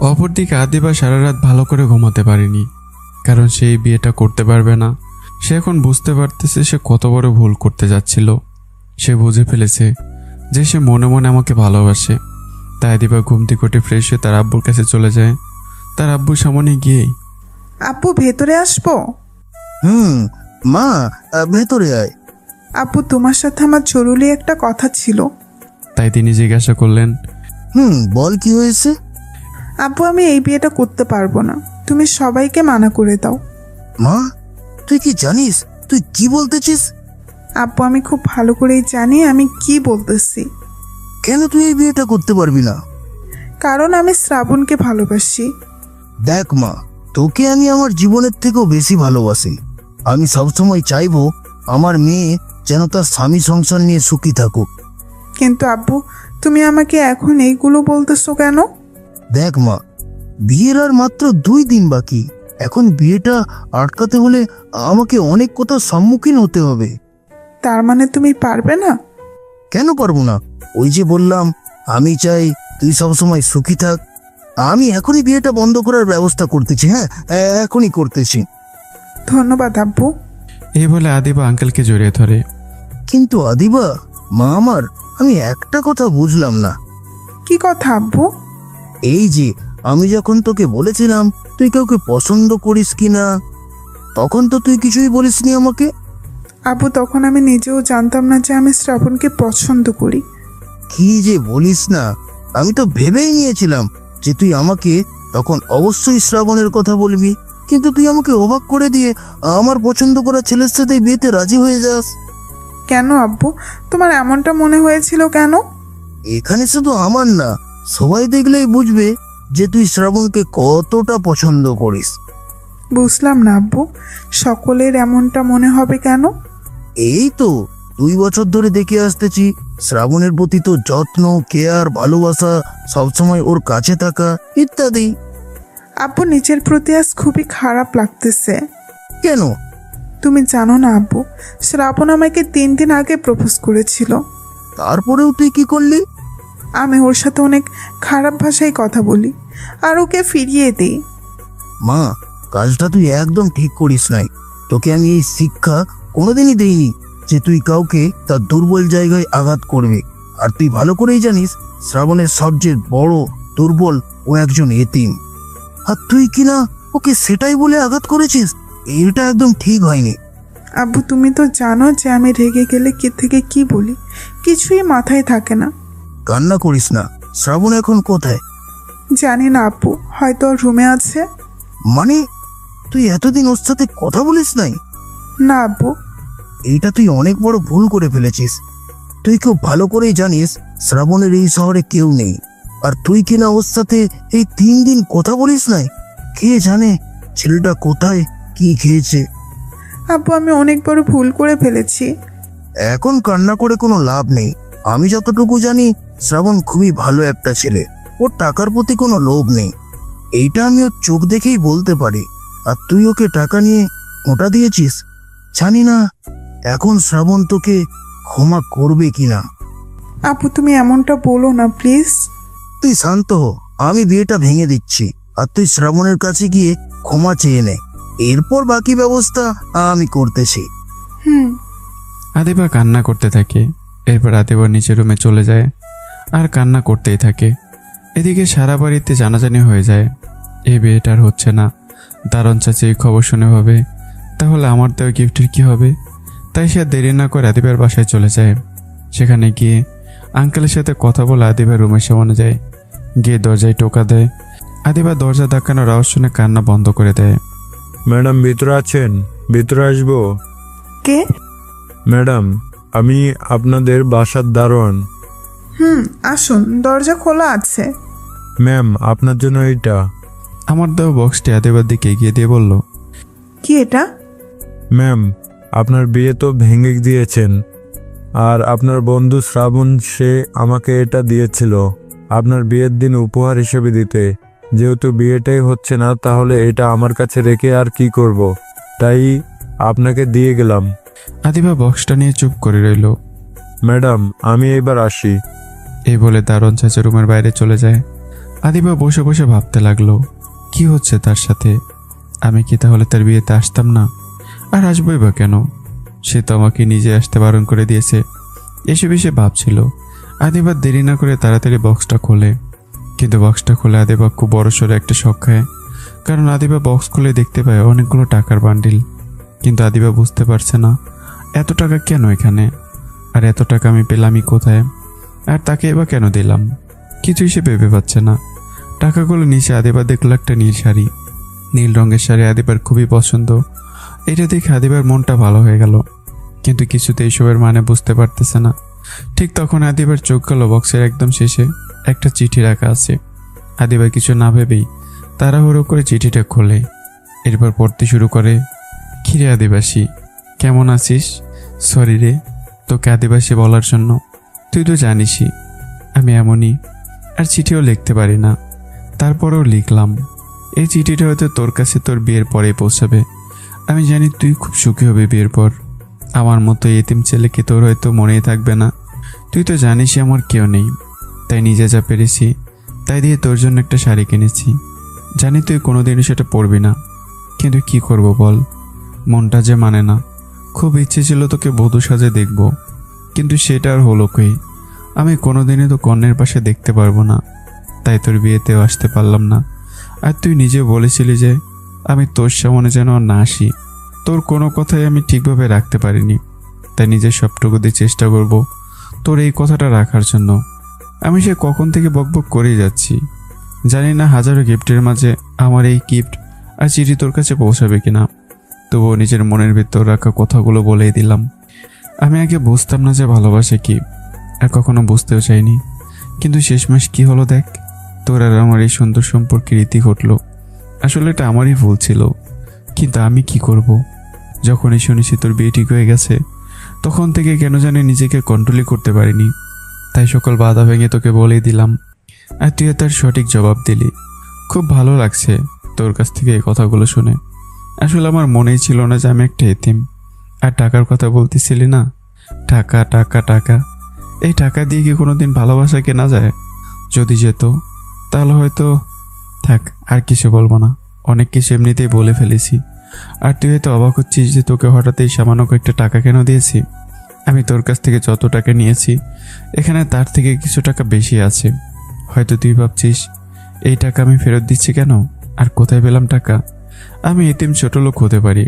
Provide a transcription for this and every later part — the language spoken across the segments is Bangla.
অপরদিকে আদিবা সারা রাত ভালো করে ঘুমাতে পারেনি, কারণ সে এই বিয়েটা করতে পারবে না। সে এখন বুঝতে পারতেছে সে কত বড় ভুল করতে যাচ্ছিল। সে বুঝে ফেলেছে যে সে মনে মনে আমাকে ভালোবাসে। তাই আদিবা ঘুম থেকে উঠে ফ্রেশ হয়ে তার আব্বুর কাছে চলে যায়। তার আব্বুর সামনে গিয়ে, আব্বু ভেতরে আসবো? মা, ভেতরে আয়। আব্বু তোমার সাথে আমার জরুরি একটা কথা ছিল। তাই তিনি জিজ্ঞাসা করলেন, বল কি হয়েছে? আব্বু আমি এই বিয়েটা করতে পারবো না, তুমি সবাইকে মানা করে দাও। মা, তুই কি জানিস তুই কি বলতেছিস? আব্বু আমি খুব ভালো করেই জানি আমি কি বলতেছি। কেন তুই এই বিয়েটা করতে পারবি না? কারণ আমি শ্রাবণকে ভালোবাসি। দেখ মা, তোকে আমি আমার জীবনের থেকেও বেশি ভালোবাসি। আমি সবসময় চাইবো আমার মেয়ে যেন তার স্বামী সংসার নিয়ে সুখী থাকুক। কিন্তু আব্বু তুমি আমাকে এখন এইগুলো বলতেছো কেন? দেখ মা, বিয়ের আর মাত্র 2 দিন বাকি। এখন বিয়েটা আটকাতে হলে আমাকে অনেক কথার সম্মুখীন হতে হবে। তার মানে তুমি পারবে না? কেন পারবো না? ওই যে বললাম, আমি চাই তুই সবসময় সুখী থাক। আমি এখনই বিয়েটা বন্ধ করার ব্যবস্থা করতেছি। এখনই করতেছি। ধন্যবাদ আব্বু। এই বলে আদিবা আঙ্কেলকে জড়িয়ে ধরে। কিন্তু আদিবা, মা আমার, আমি একটা কথা বুঝলাম না। কি কথা আব্বু? এই যে আমি যখন তোকে বলেছিলাম তুই কাউকে পছন্দ করিস কিনা, তখন তো তুই কিছুই বলিসনি আমাকে। আব্বু তখন আমি নিজেও জানতাম না যে আমি শ্রাবণকে পছন্দ করি। কি যে বলিস না, আমি তো ভেবেই নিয়েছিলাম যে তুই আমাকে তখন অবশ্যই শ্রাবণের কথা বলবি, কিন্তু তুই আমাকে অবাক করে দিয়ে আমার পছন্দ করা ছেলের সাথে বিয়েতে রাজি হয়ে যাস। কেন আব্বু, তোমার এমনটা মনে হয়েছিল কেন? এখানে শুধু আমার না, সবাই দেখলেই বুঝবে যে তুই শ্রাবণকে কতটা পছন্দ করিস। বুঝলাম না আব্বু, সকলের এমনটা মনে হবে কেন? এই তো 2 বছর ধরে দেখে আসতেছি শ্রাবণের প্রতি তো যত্ন, কেয়ার, ভালোবাসা, সবসময় ওর কাছে থাকা ইত্যাদি। আব্বু নিজের প্রতি আজ খুবই খারাপ লাগতেছে। কেন? তুমি জানো না আব্বু, শ্রাবণ আমাকে 3 দিন আগে প্রপোজ করেছিল। তারপরেও তুই কি করলি? আমি ওর সাথে অনেক খারাপ ভাষায় কথা বলি আর ওকে ফিরিয়ে দিই। মা, কাজটা তুই একদম ঠিক করিস নাই। তোকে আমি এই শিক্ষা কোনোদিনই দেইনি যে তুই কাউকে তার দুর্বল জায়গায় আঘাত করবে। আর তুই ভালো করেই জানিস শ্রাবণের সবচেয়ে বড় দুর্বল ও একজন এতিম। আর তুই কিনা ওকে সেটাই বলে আঘাত করেছিস। এটা একদম ঠিক হয়নি। আব্বু তুমি তো জানো যে আমি রেগে গেলে কি থেকে কি বলি, কিছুই মাথায় থাকে না। কান্না করিস না। শ্রাবণ এখন কোথায়? জানি না আব্বু, হয়তো ওর রুমে আছে। মানে তুই এতদিন ওর সাথে কথা বলিস নাই? না আব্বু। এইটা তুই অনেক বড় ভুল করে ফেলেছিস। তুই খুব ভালো করেই জানিস শ্রাবণের এই শহরে কেউ নেই, আর তুই কিনা ওর সাথে এই 3 দিন কথা বলিস নাই। কে জানে ছেলেটা কোথায় কি খেয়েছে। আব্বু আমি অনেক বড় ভুল করে ফেলেছি। এখন কান্না করে কোনো লাভ নেই। আমি যতটুকু জানি শ্রাবণ খুবই ভালো একটা ছেলে। ওর টাকার প্রতি কোনো লোভ নেই, এইটা আমি ওর চোখ দেখেই বলতে পারি। আর তুই ওকে টাকা নিয়ে ওটা দিয়েছিস। জানি না এখন শ্রাবণ তোকে ক্ষমা করবে কিনা। আব্বু তুমি এমনটা বলো না প্লিজ। তুই শান্ত হ, আমি বিয়েটা ভেঙে দিচ্ছি। আর তুই শ্রাবণের কাছে গিয়ে ক্ষমা চেয়ে নে, এরপর বাকি ব্যবস্থা আমি করতেছি। আদিবা কান্না করতে থাকে। এরপর আদিবা নিচের রুমে চলে যায় আর কান্না করতেই থাকে। এদিকে সারা বাড়িতে জানাজানি হয়ে যায়, এই বিয়েটার হচ্ছে না। দারুণ চাচি এই খবর শুনে ভাবে, তাহলে আমার দেওয়া গিফটের কি হবে? তাই সে দেরি না করে আদিবার বাসায় চলে যায়। সেখানে গিয়ে আঙ্কেলের সাথে কথা বলে আদিবার রুমের সামনে যায়। গিয়ে দরজায় টোকা দেয়। আদিবা দরজা ধাক্কানোর আওয়াজ শুনে কান্না বন্ধ করে দেয়। ম্যাডাম ভিতরে আছেন? ভিতরে আসবো? কে? ম্যাডাম, আমি আপনাদের বাসার দারোয়ান। আসুন, দরজা খোলা আছে। ম্যাম, আপনার জন্য এইটা। আমার দেওয়া বক্সটি আদিবার দিকে এগিয়ে দিয়ে বলল, কি এটা? ম্যাম, আপনার বিয়ে তো ভেঙে দিয়েছেন, আর আপনার বন্ধু শ্রাবণ সে আমাকে এটা দিয়েছিল আপনার বিয়ের দিন উপহার হিসেবে দিতে। যেহেতু বিয়েটাই হচ্ছে না, তাহলে এটা আমার কাছে রেখে আর কি করব, তাই আপনাকে দিয়ে গেলাম। আদিবা বক্সটা নিয়ে চুপ করে রইল। ম্যাডাম, আমি এবার আসি। এই বলে দারুণ চাচা রুমের বাইরে চলে যায়। আদিবা বসে বসে ভাবতে লাগলো, কি হচ্ছে তার সাথে? আমি কি তাহলে তার বিয়েতে আসতাম না? আর আসবই বা কেন? সে তো আমাকে নিজে আসতে বারণ করে দিয়েছে। এসব সে ভাবছিল। আদিবা দেরি না করে তাড়াতাড়ি বক্সটা খোলে, কিন্তু বক্সটা খুলে আদিবা খুব বড়সড় একটা শক খায়। কারণ আদিবা বক্স খুলে দেখতে পায় অনেকগুলো টাকার বান্ডিল। কিন্তু আদিবা বুঝতে পারছে না এত টাকা কেন এখানে, আর এত টাকা আমি পেলামই কোথায়, আর তাকে এবার কেন দিলাম? কিছুই সে ভেবে পাচ্ছে না। টাকাগুলো নিচে আদিবা দেখলো একটা নীল শাড়ি। নীল রঙের শাড়ি আদিবার খুবই পছন্দ। এটা দেখে আদিবার মনটা ভালো হয়ে গেল, কিন্তু কিছুতে এইসবের মানে বুঝতে পারতেছে না। ঠিক তখন আদিবার চোখ গেল বক্সের একদম শেষে একটা চিঠি রাখা আছে। আদিবা কিছু না ভেবেই তাড়াহুড়ো করে চিঠিটা খোলে। এরপর পড়তে শুরু করে, কিরে আদিবাসী, কেমন আছিস? সরি রে তোকে আদিবাসী বলার জন্য। তুই তো জানিসই আমি এমনই, আর চিঠিও লিখতে পারি না। তারপরেও লিখলাম। এই চিঠিটা হয়তো তোর কাছে তোর বিয়ের পরেই পৌঁছাবে। আমি জানি তুই খুব সুখী হবে বিয়ের পর। আমার মতো এতিম ছেলেকে তোর হয়তো মনেই থাকবে না। তুই তো জানিসই আমার কেউ নেই, তাই নিজে যা পেরেছি তাই দিয়ে তোর জন্য একটা শাড়ি কিনেছি। জানি তুই কোনোদিনও সেটা পরবি না, কিন্তু কি করব বল, মনটা যে মানে না। খুব ইচ্ছে ছিল তোকে বধূ সাজে দেখব, কিন্তু সেটা আর হলো কই। আমি কোনোদিনই তো কন্যার পাশে দেখতে পারবো না, তাই তোর বিয়েতেও আসতে পারলাম না। আর তুই নিজে বলেছিলি যে আমি তোর সামনে যেন আর না আসি। তোর কোনো কথাই আমি ঠিকভাবে রাখতে পারিনি, তাই নিজের সবটুকু দিয়ে চেষ্টা করব তোর এই কথাটা রাখার জন্য। আমি সে কখন থেকে বকবক করেই যাচ্ছি। জানি না হাজারো গিফটের মাঝে আমার এই গিফট আর চিঠি তোর কাছে পৌঁছাবে কিনা, তবুও নিজের মনের ভিতর রাখা কথাগুলো বলেই দিলাম। আমি আগে বুঝতাম না যে ভালোবাসে কি, আর কখনো বুঝতেও চাইনি, কিন্তু শেষমেশ কি হলো দেখ। তোর আর আমার এই সুন্দর সম্পর্কের রীতি ঘটলো। আসলে এটা আমারই ভুল ছিল, কিন্তু আমি কি করব? যখনই শুনেছি তোর বিয়ে ঠিক হয়ে গেছে, তখন থেকে কেন জানি নিজেকে কন্ট্রোলই করতে পারিনি। তাই সকল বাধা ভেঙে তোকে বলেই দিলাম, আর তুই তার সঠিক জবাব দিলি। খুব ভালো লাগছে তোর কাছ থেকে এই কথাগুলো শুনে। আসলে আমার মনেই ছিল না যে আমি একটা এতিম। আর টাকার কথা বলতেছিলি না, টাকা টাকা টাকা, এই টাকা দিয়ে কি কোনোদিন ভালোবাসা কেনা যায়? যদি যেত তাহলে হয়তো থাক, আর কিছু বলবো না, অনেক কিছু এমনিতেই বলে ফেলেছি। আর তুই হয়তো অবাক হচ্ছিস যে তোকে হঠাৎ এই সামান্য কয়েকটা টাকা কেন দিয়েছি। আমি তোর কাছ থেকে যত টাকা নিয়েছি এখানে তার থেকে কিছু টাকা বেশি আছে। হয়তো তুই ভাবছিস এই টাকা আমি ফেরত দিচ্ছি কেন, আর কোথায় পেলাম টাকা। আমি এতিম ছোট লোক হতে পারি,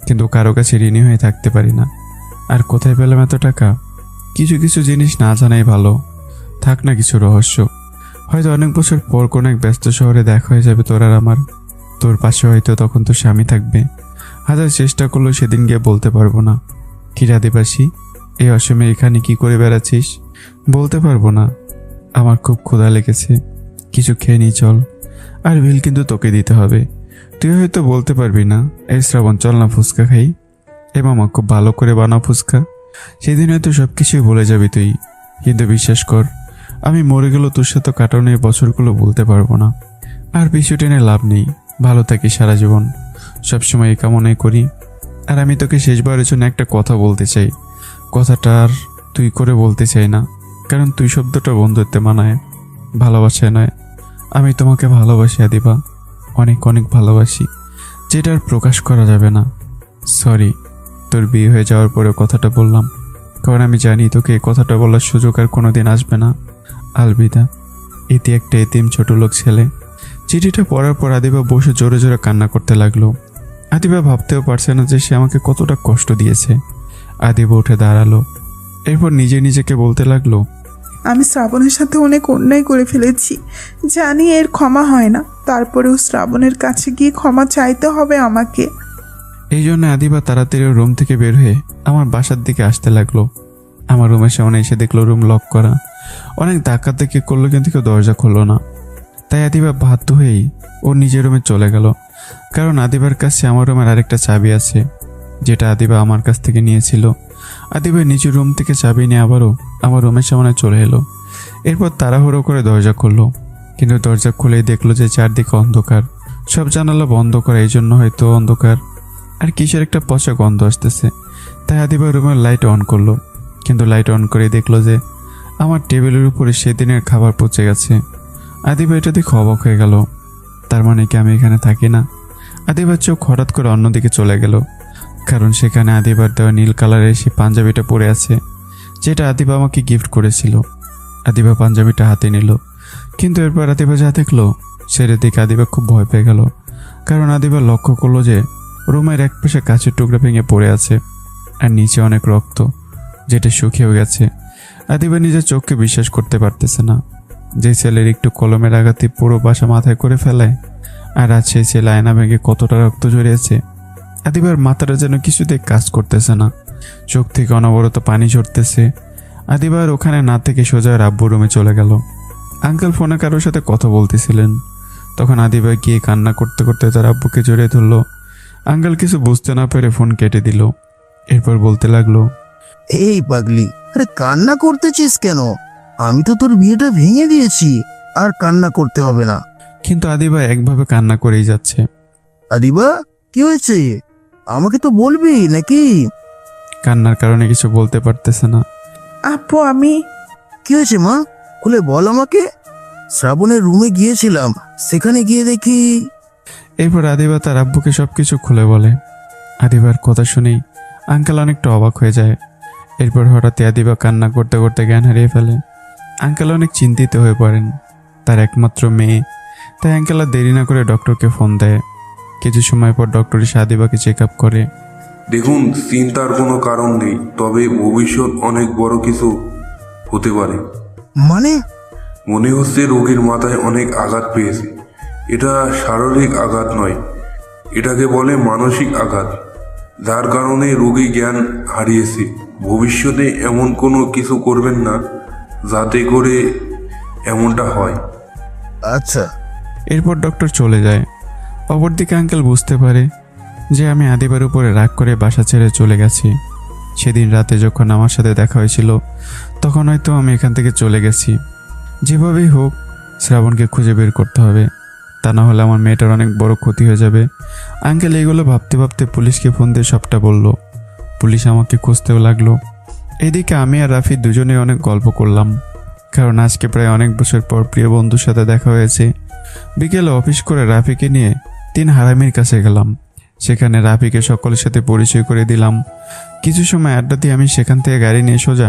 কিন্তু কারো কাছে ঋণী হয়ে থাকতে পারি না। আর কোথায় পেলাম এত টাকা? কিছু কিছু জিনিস না জানাই ভালো। থাক না কিছু রহস্য। হয়তো অনেক বছর পর কোনো এক ব্যস্ত শহরে দেখা হয়ে যাবে তোর আর আমার। তোর পাশে হয়তো তখন তোর স্বামী থাকবে। হাজার চেষ্টা করলেও সেদিন গিয়ে বলতে পারবো না, কিরে আদিবাসী, এই অসময়ে এখানে কি করে বেড়াচ্ছিস? বলতে পারবো না, আমার খুব ক্ষুধা লেগেছে, কিছু খেয়ে নি চল। আর বিল কিন্তু তোকে দিতে হবে। তুই হয়তো বলতে পারবি না, এই শ্রাবণ চল না ফুচকা খাই। এ মামা খুব ভালো করে বানাও ফুচকা। সেদিন হয়তো সব কিছুই ভুলে যাবি তুই, কিন্তু বিশ্বাস কর আমি মরে গেলেও তোর সাথে কাটানো এই বছরগুলো বলতে পারবো না। আর পিছু টেনে লাভ নেই, ভালো থাকি সারা জীবন, সবসময় এই কামনাই করি। আর আমি তোকে শেষবারের জন্য একটা কথা বলতে চাই। কথাটা আর তুই করে বলতে চাই না, কারণ তুই শব্দটা বন্ধুত্বে মানায়, ভালোবাসায় নয়। আমি তোমাকে ভালোবাসি আদিবা, অনেক অনেক ভালোবাসি, যেটা আর প্রকাশ করা যাবে না। সরি তোর বিয়ে হয়ে যাওয়ার পরে কথাটা বললাম, কারণ আমি জানি তোকে এই কথাটা বলার সুযোগ আর কোনোদিন আসবে না। আলবিদা, এটি একটা এতিম ছোট লোক ছেলে। চিঠিটা পড়ার পর আদিবা বসে জোরে জোরে কান্না করতে লাগলো। আদিবা ভাবতেও পারছে না যে সে আমাকে কতটা কষ্ট দিয়েছে। আদিবা উঠে দাঁড়ালো, এরপর নিজে নিজেকে বলতে লাগলো, আমি শ্রাবণের সাথে অনেক অন্যায় করে ফেলেছি, জানি এর ক্ষমা হয় না, তারপরেও শ্রাবণের কাছে গিয়ে ক্ষমা চাইতে হবে আমাকে। এই জন্য আদিবা তাড়াতাড়ি রুম থেকে বের হয়ে আমার বাসার দিকে আসতে লাগলো। আমার রুমের সামনে এসে দেখলো রুম লক করা। অনেক ধাক্কাধাক্কি করলো, কিন্তু কেউ দরজা খুললো না। তাই আদিবা বাধ্য হয়েই ওর নিজের রুমে চলে গেল, কারণ আদিবার কাছে আমার রুমের আরেকটা চাবি আছে, যেটা আদিবা আমার কাছ থেকে নিয়েছিল। আদিবা নিজের রুম থেকে চাবি নিয়ে আবারও আমার রুমের সামনে চলে এলো। এরপর তাড়াহুড়ো করে দরজা খুললো, কিন্তু দরজা খুলেই দেখলো যে চারদিকে অন্ধকার, সব জানালা বন্ধ করা, এই জন্য হয়তো অন্ধকার। আর কিসের একটা পচা গন্ধ আসতেছে। তাই আদিবা রুমের লাইট অন করলো, কিন্তু লাইট অন করে দেখলো যে আমার টেবিলের উপরে সেদিনের খাবার পচে গেছে। আদিবা এটা দেখে অবাক হয়ে গেল। তার মানে কি আমি এখানে থাকি না? আদিবার চোখ হঠাৎ করে অন্যদিকে চলে গেল, কারণ সেখানে আদিবার দেওয়া নীল কালারের সেই পাঞ্জাবিটা পরে আছে, যেটা আদিবা আমাকে গিফট করেছিল। আদিবা পাঞ্জাবিটা হাতে নিল, কিন্তু এরপর আদিবা যা দেখলো সেটা দেখে আদিবা খুব ভয় পেয়ে গেল। কারণ আদিবা লক্ষ্য করলো যে রুমের এক পাশে কাঁচের টুকরা ভেঙে পড়ে আছে, আর নিচে অনেক রক্ত, যেটা শুকিয়ে গেছে। আদিবা নিজের চোখকে বিশ্বাস করতে পারতেছে না। যে ছেলের একটু কলমের আঘাতে পুরো বাসা মাথায় করে ফেলে, আর আজ সেই ছেলে আয়না ভেঙে কতটা রক্ত জড়িয়েছে। আদিবার মাথাটা যেন কিছুতে কাজ করতেছে না, চোখ থেকে অনবরত পানি ঝরতেছে। আদিবার ওখানে না থেকে সোজা আব্বুর রুমে চলে গেল। আঙ্কেল ফোনে কারোর সাথে কথা বলতেছিলেন। তখন আদিবা গিয়ে কান্না করতে করতে তার আব্বুকে জড়িয়ে ধরলো। আঙ্কেল কিছু বুঝতে না পেরে ফোন কেটে দিল। এরপর বলতে লাগলো, এই পাগলি, আরে কান্না করতেছিস কেন? আমি তো তোর বিয়েটা ভেঙে দিয়েছি, আর কান্না করতে হবে না। কিন্তু আদিবা একভাবে কান্না করেই যাচ্ছে। আদিবা, কি হয়েছে? আমাকে তো বলবি নাকি? কান্নার কারণে কিছু বলতে পারতেছে না। আপু আমি কি হয়েছে মা? খুলে বল আমাকে। শ্রাবণের রুমে গিয়েছিলাম, সেখানে গিয়ে দেখি। এরপর আদিবা তার আব্বুকে সবকিছু খুলে বলে। আদিবার কথা শুনেই আঙ্কেল অনেকটা অবাক হয়ে যায়। এরপর হঠাৎই আদিবা কান্না করতে করতে জ্ঞান হারিয়ে ফেলে। আঙ্কেল অনেক চিন্তিত হয়ে পড়েন। তার একমাত্র মেয়ে, তাই আঙ্কেল আর দেরি না করে ডক্টরকে ফোন দেয়। কিছু সময় পর ডক্টর এসে আদিবাকে চেক আপ করে। দেখুন, চিন্তার কোনো কারণ নেই, তবে ভবিষ্যৎ অনেক বড় কিছু হতে পারে। মানে? মনে হচ্ছে রোগীর মাথায় অনেক আঘাত পেয়েছে। এটা শারীরিক আঘাত নয়, এটাকে বলে মানসিক আঘাত, যার কারণে রোগী জ্ঞান হারিয়েছে। ভবিষ্যতে এমন কোনো কিছু করবেন না যাতে করে এমনটা হয়। আচ্ছা। এরপর ডক্টর চলে যায়। অপরদিকে আঙ্কেল বুঝতে পারে যে আমি আদিবার উপরে রাগ করে বাসা ছেড়ে চলে গেছি। সেদিন রাতে যখন আমার সাথে দেখা হয়েছিল, তখন হয়তো আমি এখান থেকে চলে গেছি। যেভাবেই হোক শ্রাবণকে খুঁজে বের করতে হবে, তা না হলে আমার মেয়েটার অনেক বড় ক্ষতি হয়ে যাবে। আঙ্কেল এইগুলো ভাবতে ভাবতে পুলিশকে ফোন দিয়ে সবটা বলল। পুলিশ আমাকে খুঁজতেও লাগলো। এদিকে আমি আর রাফি দুজনেই অনেক গল্প করলাম, কারণ আজকে প্রায় অনেক বছর পর প্রিয় বন্ধুর সাথে দেখা হয়েছে। বিকেলে অফিস করে রাফিকে নিয়ে 3 হারামির কাছে গেলাম। সেখানে রাফিকে সকলের সাথে পরিচয় করে দিলাম। কিছু সময় আড্ডা দিয়ে আমি সেখান থেকে গাড়ি নিয়ে সোজা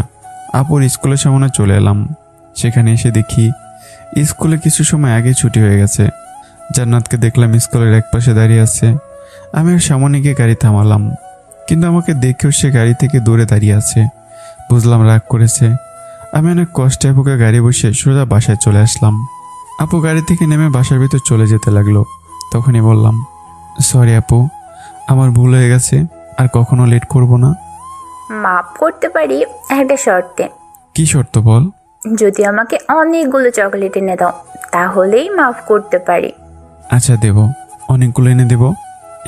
আপুর স্কুলের সামনে চলে এলাম। সেখানে এসে দেখি স্কুলে কিছু সময় আগে ছুটি হয়ে গেছে। জান্নাতকে দেখলাম স্কুলের এক পাশে দাঁড়িয়ে আছে। আমি ওর সামনে গিয়ে গাড়ি থামালাম, কিন্তু আমাকে দেখেও সে গাড়ি থেকে দূরে দাঁড়িয়ে আছে। বুঝলাম রাগ করেছে। আমি অনেক কষ্টে আপুকে গাড়ি বসে সোজা বাসায় চলে আসলাম। আপু গাড়ি থেকে নেমে বাসার ভিতর চলে যেতে লাগলো। তখনই বললাম, সরি আপু, আমার ভুল হয়ে গেছে, আর কখনো লেট করব না। মাফ করতে পারি একটা শর্তে। কি শর্ত বল? যদি আমাকে অনেকগুলো চকলেট এনে দাও, তাহলেই মাফ করতে পারি। আচ্ছা দেব, অনেকগুলো এনে দেব।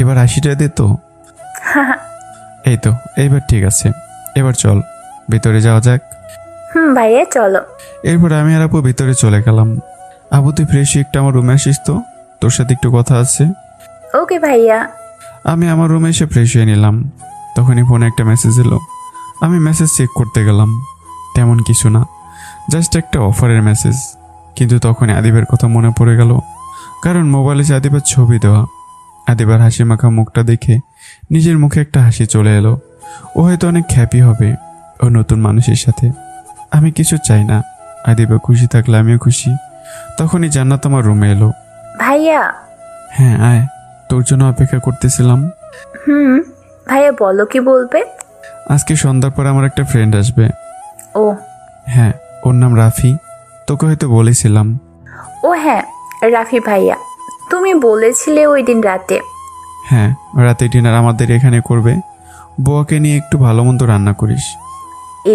এবার 80টা দে তো। এই তো, এইবার ঠিক আছে। এবার চল ভিতরে যাওয়া যাক। ভাইয়া চলো। এরপর আমি আর আপু ভিতরে চলে গেলাম। আপু তুই ফ্রেশ হয়ে একটু আমার রুমে আসিস তো, তোর সাথে একটু কথা আছে। ওকে ভাইয়া। আমি আমার রুমে এসে ফ্রেশ হয়ে নিলাম। তখনই ফোনে একটা মেসেজ এলো। আমি মেসেজ চেক করতে গেলাম, তেমন কিছু না, জাস্ট একটা অফারের মেসেজ। কিন্তু তখনই আদিবের কথা মনে পড়ে গেল, কারণ মোবাইলে যে আদিবের ছবি দেওয়া। আদিবার হাসি মাখা মুখটা দেখে নিজের মুখে একটা হাসি চলে এলো। ও হয়তো অনেক হ্যাপি হবে ও নতুন মানুষের সাথে। আমি কিছু চাই না, আদিবা খুশি থাকলে আমিও খুশি। তখনই জান্নাত আমার রুমে এলো। ভাইয়া। হ্যাঁ আয়, তোর জন্য অপেক্ষা করতেছিলাম। ভাইয়া বলো কি বলবে? আজকে সন্ধ্যার পর আমার একটা ফ্রেন্ড আসবে। ও হ্যাঁ, ওর নাম রাফি, তোকে হয়তো বলেছিলাম। ও হ্যাঁ, রাফি ভাইয়া, তুমি বলেছিলে ওই দিন রাতে। হ্যাঁ, রাতে ডিনার আমাদের এখানে করবে। বউকে নিয়ে একটু ভালো মন্দ রান্না করিস।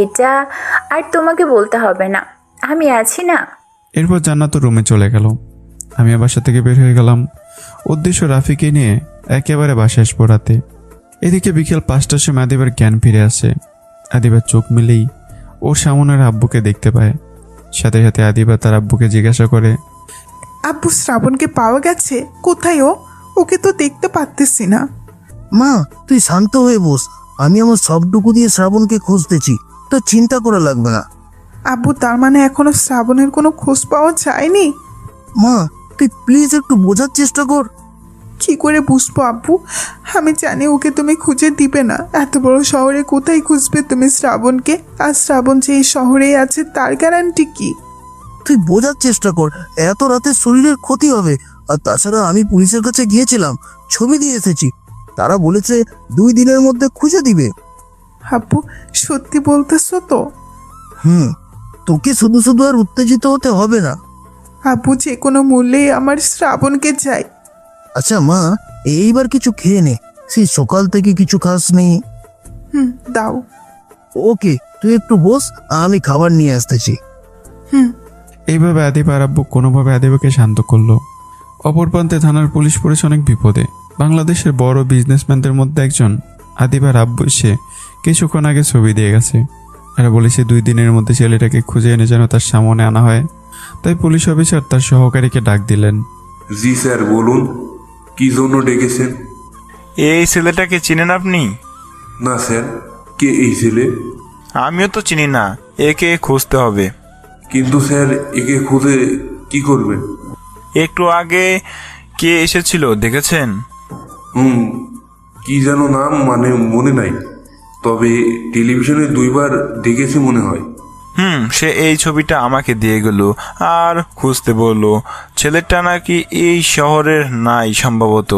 এটা আর তোমাকে বলতে হবে না, আমি আছি না। এরপর জান্নাত রুমে চলে গেল। আমি বাসা থেকে বের হয়ে গেলাম, উদ্দেশ্য রাফিকে নিয়ে একেবারে বাসায় আসবো রাতে। এদিকে বিকেল 5টার সময় আদিবার জ্ঞান ফিরে আসে। আদিবার চোখ মিলেই ওর সামনের আব্বুকে দেখতে পায়। সাথে সাথে আদিবা তার আব্বুকে জিজ্ঞাসা করে, আব্বু শ্রাবণকে পাওয়া গেছে? কোথায় ও? ওকে তো দেখতে পারতেছি না। মা, তুই শান্ত হয়ে বস। আমি আমার সবটুকু দিয়ে শ্রাবণকে খুঁজতেছি, তো চিন্তা করা লাগবে না। আব্বু তার মানে এখনো শ্রাবণের কোনো খোঁজ পাওয়া যায়নি? মা তুই প্লিজ একটু বোঝার চেষ্টা কর। কি করে বুঝবো আব্বু? আমি জানি ওকে তুমি খুঁজে দিবে না। এত বড় শহরে কোথায় খুঁজবে তুমি শ্রাবণকে? আর শ্রাবণ যে এই শহরেই আছে তার গ্যারান্টি কি? তুই বোঝার চেষ্টা কর, এত রাতে শরীরের ক্ষতি হবে। আর তাছাড়া আমি পুলিশের কাছে গিয়েছিলাম, ছবি দিয়ে এসেছি, তারা বলেছে 2 দিনের মধ্যে খুঁজে দিবে। আব্বু সত্যি বলতেছো তো? তোকে শুধু শুধু আর উত্তেজিত হতে হবে না। আব্বু যে কোনো মূল্যেই আমার শ্রাবণকে চাই। আচ্ছা মা, এইবার কিছু খেয়ে নে, সেই সকাল থেকে কিছু খাসনি। দাও। ওকে, তুই একটু বস, আমি খাবার নিয়ে আসতেছি। এইভাবে আদিব আর আব্বু কোনোভাবে আদিবকে শান্ত করলো। অপর প্রান্তে থানার পুলিশ পড়েছে অনেক বিপদে। বাংলাদেশের বড় বিজনেসম্যানদের মধ্যে একজন আদিব আর আব্বু এসে কিছুক্ষণ আগে ছবি দিয়ে গেছে আর বলেছে 2 দিনের মধ্যে ছেলেটাকে খুঁজে এনে যেন তার সামনে আনা হয়। তাই পুলিশ অফিসার তার সহকারীকে ডাক দিলেন। জি স্যার, বলুন কি জন্য ডেকেছেন? এই ছেলেটাকে চিনেন আপনি? না স্যার, কে এই ছেলে? আমিও তো চিনি না, একে খুঁজতে হবে। কিন্তু স্যার একে খুঁজে কি করবেন? একটু আগে কে এসেছিল দেখেছেন? কি যেন নাম, মানে মনে নাই, তবে টেলিভিশনে 2 বার দেখেছি মনে হয়। সে এই ছবিটা আমাকে দিয়ে গেল আর খুঁজতে বললো। ছেলেটা নাকি এই শহরের নাই সম্ভবত,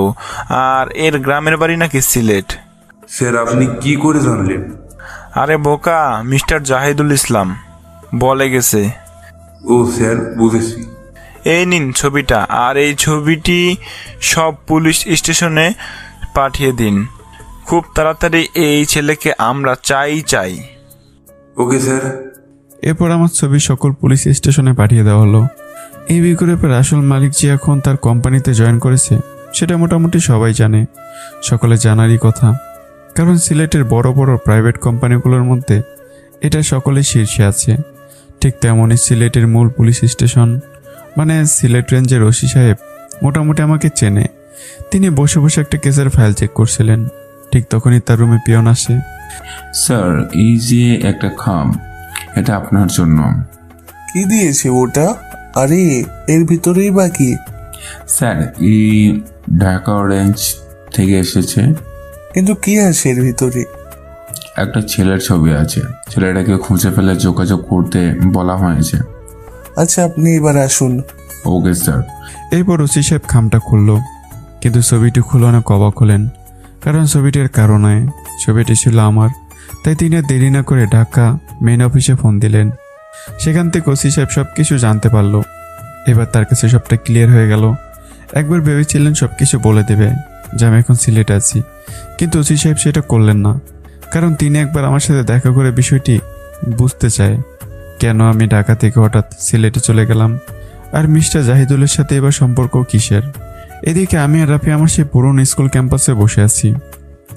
আর এর গ্রামের বাড়ি নাকি সিলেট। স্যার আপনি কি করে জানলেন? আরে বোকা, মিস্টার জাহিদুল ইসলাম বলে গেছে। ও স্যার, বুঝেছি। এই নিন ছবিটা, আর এই ছবিটি সব পুলিশ স্টেশনে পাঠিয়ে দিন। খুব তাড়াতাড়ি এই ছেলেকে আমরা চাই। Okay sir. এরপর আমার ছবি সকল পুলিশ স্টেশনে পাঠিয়ে দেওয়া হলো। এই বিক্রয়ের আসল মালিক যে এখন তার কোম্পানিতে জয়েন করেছে সেটা মোটামুটি সবাই জানে। সকলে জানারই কথা, কারণ সিলেটের বড় বড় প্রাইভেট কোম্পানিগুলোর মধ্যে এটা সকলেই শীর্ষে আছে। ঠিক তেমনই সিলেটের মূল পুলিশ স্টেশন মানে সিলেট রেঞ্জের ওসি সাহেব মোটামুটি আমাকে চেনে। তিনি বসে বসে একটা কেসের ফাইল চেক করছিলেন। ঠিক তখনই তার রুমে পিয়ন আসে। স্যার, এই যে একটা খাম, এটা আপনার জন্য। কি দিয়েছে ওটা? আরে এর ভিতরেই বাকি। স্যার, এই ঢাকা অরেঞ্জ থেকে এসেছে। কিন্তু কি আছে এর ভিতরে? একটা ছেলের ছবি আছে, ছেলেটাকে খুঁজে ফেলে যোগাযোগ করতে বলা হয়েছে। আচ্ছা আপনি এবার আসুন। Okay sir. এরপর ওসি সাহেব খামটা খুলল, কিন্তু ছবিটি খুলে অনেক অবাক হলেন, কারণ ছবিটির কারণে ছবিটি ছিল আমার। তাই তিনি আর দেরি না করে ঢাকা মেন অফিসে ফোন দিলেন। সেখান থেকে ওসি সাহেব সব কিছু জানতে পারলো। এবার তার কাছে সবটা ক্লিয়ার হয়ে গেল। একবার ভেবেছিলেন সব কিছু বলে দেবে যে আমি এখন সিলেটে আছি, কিন্তু ওসি সাহেব সেটা করলেন না, কারণ তিনি একবার আমার সাথে দেখা করে বিষয়টি বুঝতে চায় কেন আমি ঢাকা থেকে হঠাৎ সিলেটে চলে গেলাম, আর মিস্টার জাহিদুলের সাথে এবার সম্পর্ক কিসের। এদিকে আমি আর রাফি আমার সেই পুরনো স্কুল ক্যাম্পাসে বসে আছি।